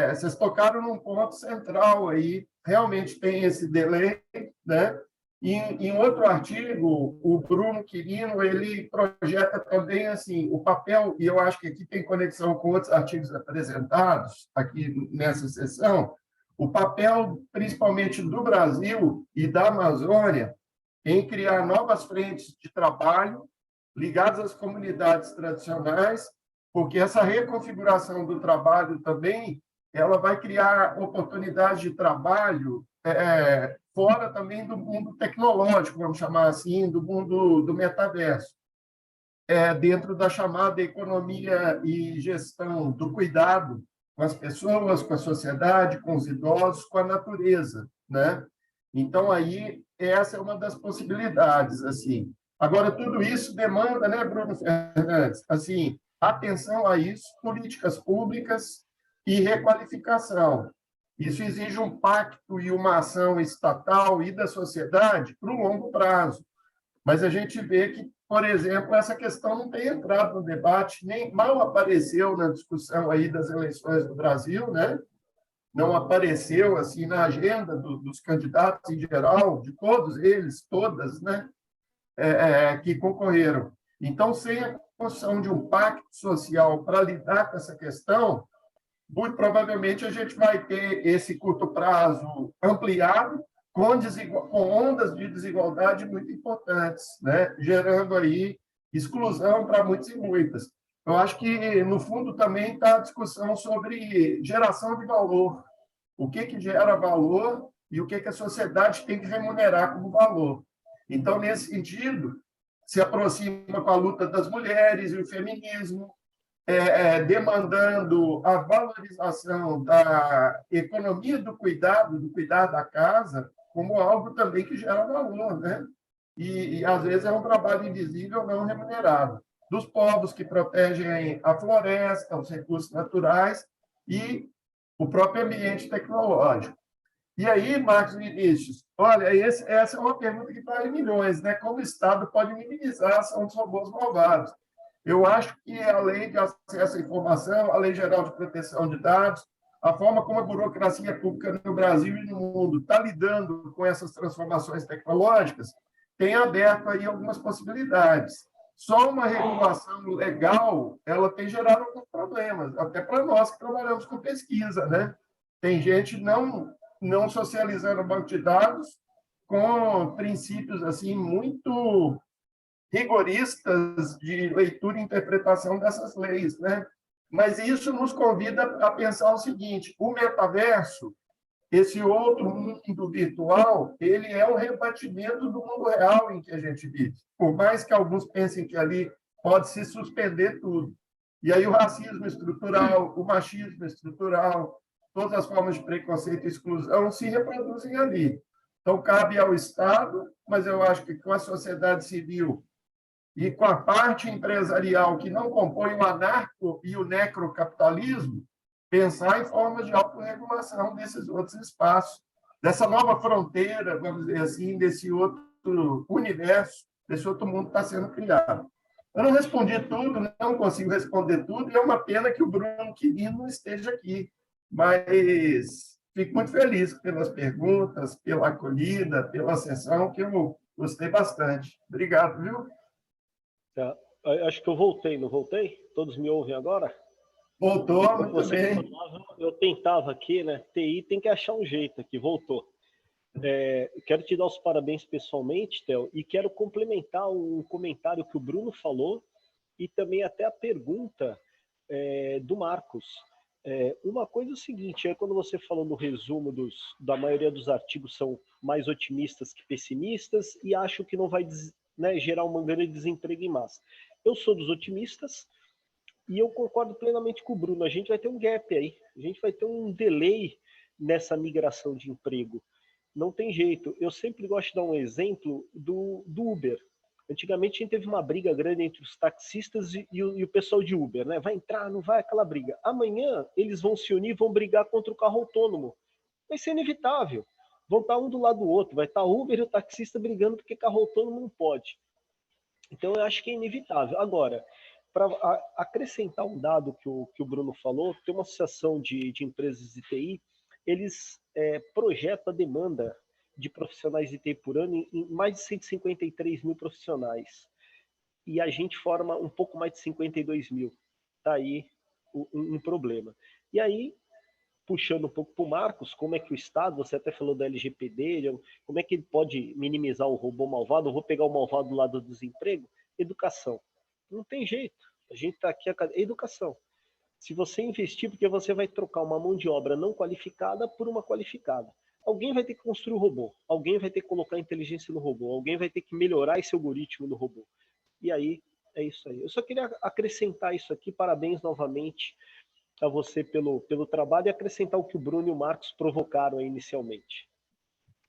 Vocês tocaram num ponto central aí, realmente tem esse delay, né? E em outro artigo, o Bruno Quirino, ele projeta também assim, o papel, e eu acho que aqui tem conexão com outros artigos apresentados aqui nessa sessão, o papel, principalmente do Brasil e da Amazônia, em criar novas frentes de trabalho ligadas às comunidades tradicionais, porque essa reconfiguração do trabalho também ela vai criar oportunidades de trabalho fora também do mundo tecnológico, vamos chamar assim, do mundo do metaverso, dentro da chamada economia e gestão do cuidado com as pessoas, com a sociedade, com os idosos, com a natureza, né? Então, aí, essa é uma das possibilidades, assim. Agora, tudo isso demanda, né, Bruno Fernandes, assim, atenção a isso, políticas públicas e requalificação. Isso exige um pacto e uma ação estatal e da sociedade para o longo prazo. Mas a gente vê que, por exemplo, essa questão não tem entrado no debate, nem mal apareceu na discussão aí das eleições do Brasil, né? Não apareceu assim na agenda dos candidatos em geral, de todos eles, todas, né? Que concorreram. Então, sem a construção de um pacto social para lidar com essa questão, muito provavelmente a gente vai ter esse curto prazo ampliado com ondas de desigualdade muito importantes, né? Gerando aí exclusão para muitos e muitas. Eu acho que, no fundo, também está a discussão sobre geração de valor. O que gera valor e o que a sociedade tem que remunerar como valor. Então, nesse sentido, se aproxima com a luta das mulheres e o feminismo, demandando a valorização da economia do cuidado da casa, como algo também que gera valor, né? E às vezes, é um trabalho invisível, não remunerado. Dos povos que protegem a floresta, os recursos naturais e o próprio ambiente tecnológico. E aí, Marcos Vinícius, olha, essa é uma pergunta que vale milhões, né? Como o Estado pode minimizar a ação dos robôs malvados? Eu acho que a Lei de Acesso à Informação, a Lei Geral de Proteção de Dados, a forma como a burocracia pública no Brasil e no mundo está lidando com essas transformações tecnológicas, tem aberto aí algumas possibilidades. Só uma regulação legal, ela tem gerado alguns problemas, até para nós que trabalhamos com pesquisa, né? Tem gente não socializando o banco de dados com princípios assim muito rigoristas de leitura e interpretação dessas leis, né? Mas isso nos convida a pensar o seguinte: o metaverso, esse outro mundo virtual, ele é o rebatimento do mundo real em que a gente vive. Por mais que alguns pensem que ali pode se suspender tudo. E aí o racismo estrutural, o machismo estrutural, todas as formas de preconceito e exclusão se reproduzem ali. Então, cabe ao Estado, mas eu acho que com a sociedade civil e com a parte empresarial que não compõe o anarco e o necrocapitalismo, pensar em formas de autorregulação desses outros espaços, dessa nova fronteira, vamos dizer assim, desse outro universo, desse outro mundo que está sendo criado. Eu não respondi tudo, não consigo responder tudo, e é uma pena que o Bruno Quirino não esteja aqui, mas fico muito feliz pelas perguntas, pela acolhida, pela sessão, que eu gostei bastante. Obrigado, viu? Tá. Acho que eu voltei, não voltei? Todos me ouvem agora? Voltou, muito bem. Eu tentava aqui, né? TI tem que achar um jeito aqui, voltou. Quero te dar os parabéns pessoalmente, Theo, e quero complementar um comentário que o Bruno falou e também até a pergunta do Marcos. Uma coisa é o seguinte, quando você falou no resumo da maioria dos artigos são mais otimistas que pessimistas e acho que não vai gerar uma grande desemprego em massa. Eu sou dos otimistas e eu concordo plenamente com o Bruno. A gente vai ter um gap aí, a gente vai ter um delay nessa migração de emprego. Não tem jeito. Eu sempre gosto de dar um exemplo do Uber. Antigamente a gente teve uma briga grande entre os taxistas e o pessoal de Uber, né? Vai entrar, não vai, aquela briga. Amanhã eles vão se unir e vão brigar contra o carro autônomo. Vai ser inevitável. Vão estar um do lado do outro. Vai estar o Uber e o taxista brigando porque carro autônomo não pode. Então eu acho que é inevitável. Agora, para acrescentar um dado que o Bruno falou, tem uma associação de empresas de TI, eles projetam a demanda de profissionais de TI por ano em mais de 153 mil profissionais. E a gente forma um pouco mais de 52 mil. Está aí um problema. E aí, puxando um pouco para o Marcos, como é que o Estado, você até falou da LGPD, como é que ele pode minimizar o robô malvado? Eu vou pegar o malvado do lado do desemprego? Educação. Não tem jeito. A gente está aqui, educação. Se você investir, porque você vai trocar uma mão de obra não qualificada por uma qualificada. Alguém vai ter que construir o robô, alguém vai ter que colocar inteligência no robô, alguém vai ter que melhorar esse algoritmo no robô. E aí, é isso aí. Eu só queria acrescentar isso aqui, parabéns novamente a você pelo trabalho e acrescentar o que o Bruno e o Marcos provocaram aí inicialmente.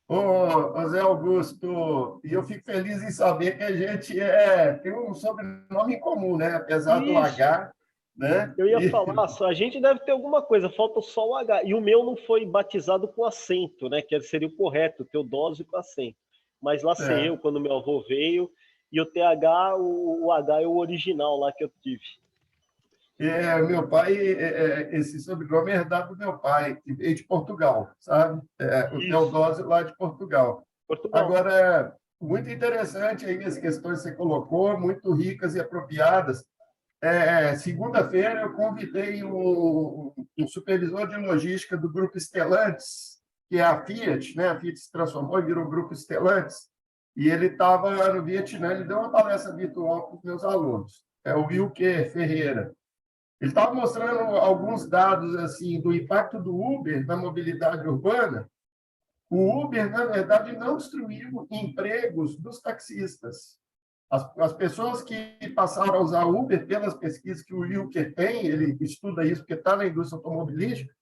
Ô, Zé Augusto, e eu fico feliz em saber que a gente tem um sobrenome em comum, né? Apesar do H, né? Eu ia falar, a gente deve ter alguma coisa, falta só o H. E o meu não foi batizado com acento, né? Que seria o correto, Teodósio com acento. Mas lá sei eu, quando meu avô veio, e o TH, o H é o original lá que eu tive. Meu pai, esse sobrenome é herdado do meu pai, que veio de Portugal, sabe? O Teodósio lá de Portugal. Agora, muito interessante aí as questões que você colocou, muito ricas e apropriadas. Segunda-feira eu convidei um supervisor de logística do Grupo Stellantis, que é a Fiat, né? A Fiat se transformou e virou Grupo Stellantis, e ele estava no Vietnã, ele deu uma palestra virtual para os meus alunos. É o Wilker Ferreira. Ele estava mostrando alguns dados assim do impacto do Uber na mobilidade urbana. O Uber, na verdade, não destruiu empregos dos taxistas. As pessoas que passaram a usar Uber, pelas pesquisas que o Wilker tem, ele estuda isso porque está na indústria automobilística,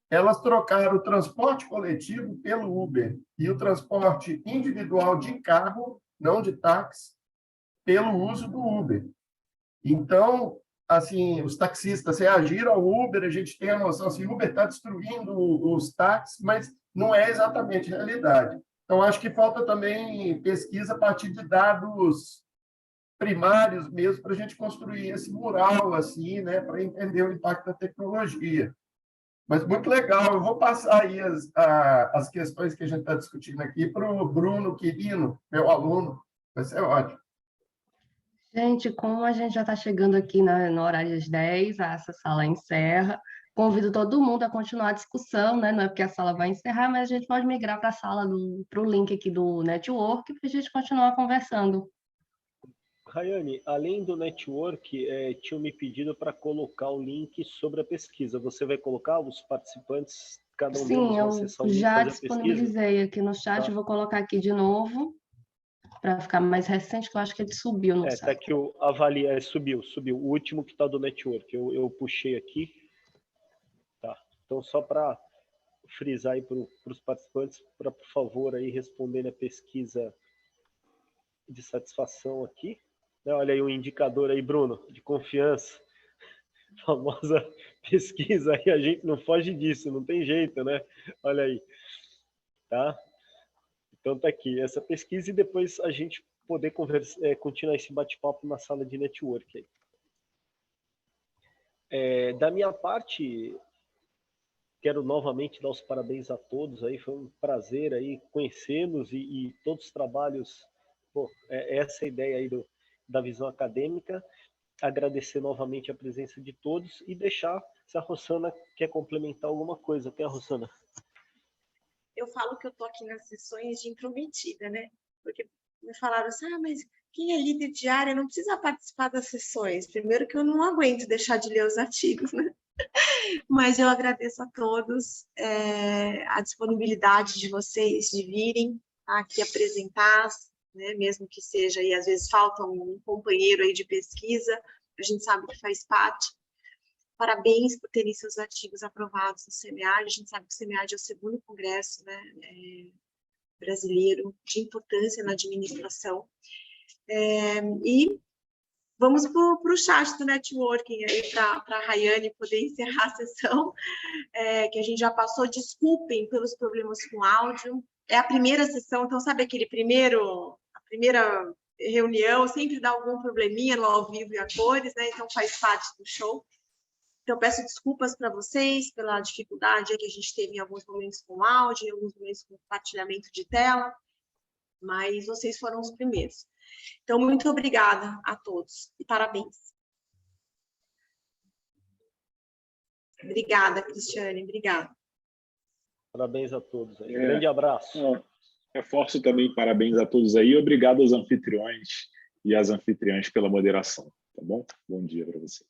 elas trocaram o transporte coletivo pelo Uber e o transporte individual de carro, não de táxi, pelo uso do Uber. Então, assim, os taxistas reagiram ao Uber, a gente tem a noção assim, o Uber está destruindo os táxis, mas não é exatamente a realidade. Então, acho que falta também pesquisa a partir de dados primários mesmo, para a gente construir esse mural, assim, né, para entender o impacto da tecnologia. Mas muito legal, eu vou passar aí as questões que a gente está discutindo aqui para o Bruno Quirino, meu aluno, vai ser ótimo. Gente, como a gente já está chegando aqui no horário das 10, essa sala encerra. Convido todo mundo a continuar a discussão, né? Não é porque a sala vai encerrar, mas a gente pode migrar para a sala, para o link aqui do network, para a gente continuar conversando. Rayane, além do network, tinham me pedido para colocar o link sobre a pesquisa. Você vai colocar os participantes, cada um deles vai acessar o link e fazer a pesquisa? Sim, eu já disponibilizei aqui no chat, Tá. Vou colocar aqui de novo, para ficar mais recente, que eu acho que ele subiu no site. Tá aqui o avalia, subiu. O último que está do network, eu puxei aqui. Tá. Então, só para frisar aí para os participantes, para, por favor, aí responderem a pesquisa de satisfação aqui. Olha aí o indicador aí, Bruno, de confiança. Famosa pesquisa aí, a gente não foge disso, não tem jeito, né? Olha aí. Tá? Então tá aqui essa pesquisa e depois a gente poder continuar esse bate-papo na sala de network aí. Da minha parte, quero novamente dar os parabéns a todos aí, foi um prazer aí conhecê-los e todos os trabalhos, essa ideia aí da visão acadêmica, agradecer novamente a presença de todos e deixar se a Rossana quer complementar alguma coisa. Quer, Rossana? Eu falo que eu tô aqui nas sessões de intrometida, né? Porque me falaram assim, mas quem é líder de área não precisa participar das sessões. Primeiro que eu não aguento deixar de ler os artigos, né? Mas eu agradeço a todos a disponibilidade de vocês de virem aqui apresentar, né? Mesmo que seja, e às vezes falta um companheiro aí de pesquisa, a gente sabe que faz parte. Parabéns por terem seus artigos aprovados no CEMEAD. A gente sabe que o CEMEAD é o segundo congresso, né, brasileiro de importância na administração. E vamos para o chat do networking aí para a Rayane poder encerrar a sessão, que a gente já passou. Desculpem pelos problemas com áudio. É a primeira sessão, então sabe a primeira reunião sempre dá algum probleminha no ao vivo e a cores, né? Então faz parte do show. Então, peço desculpas para vocês pela dificuldade que a gente teve em alguns momentos com áudio, em alguns momentos com compartilhamento de tela, mas vocês foram os primeiros. Então, muito obrigada a todos e parabéns. Obrigada, Cristiane, obrigada. Parabéns a todos. Grande abraço. Reforço também parabéns a todos aí. Obrigado aos anfitriões e às anfitriãs pela moderação, tá bom? Bom dia para vocês.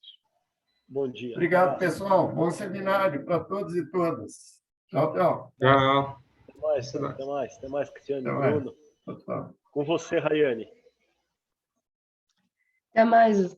Bom dia. Obrigado, pessoal. Bom seminário para todos e todas. Tchau, tchau. Tchau. Até mais, Cristiane. Até mais. Bruno. Tchau, tchau. Com você, Rayane. Até mais.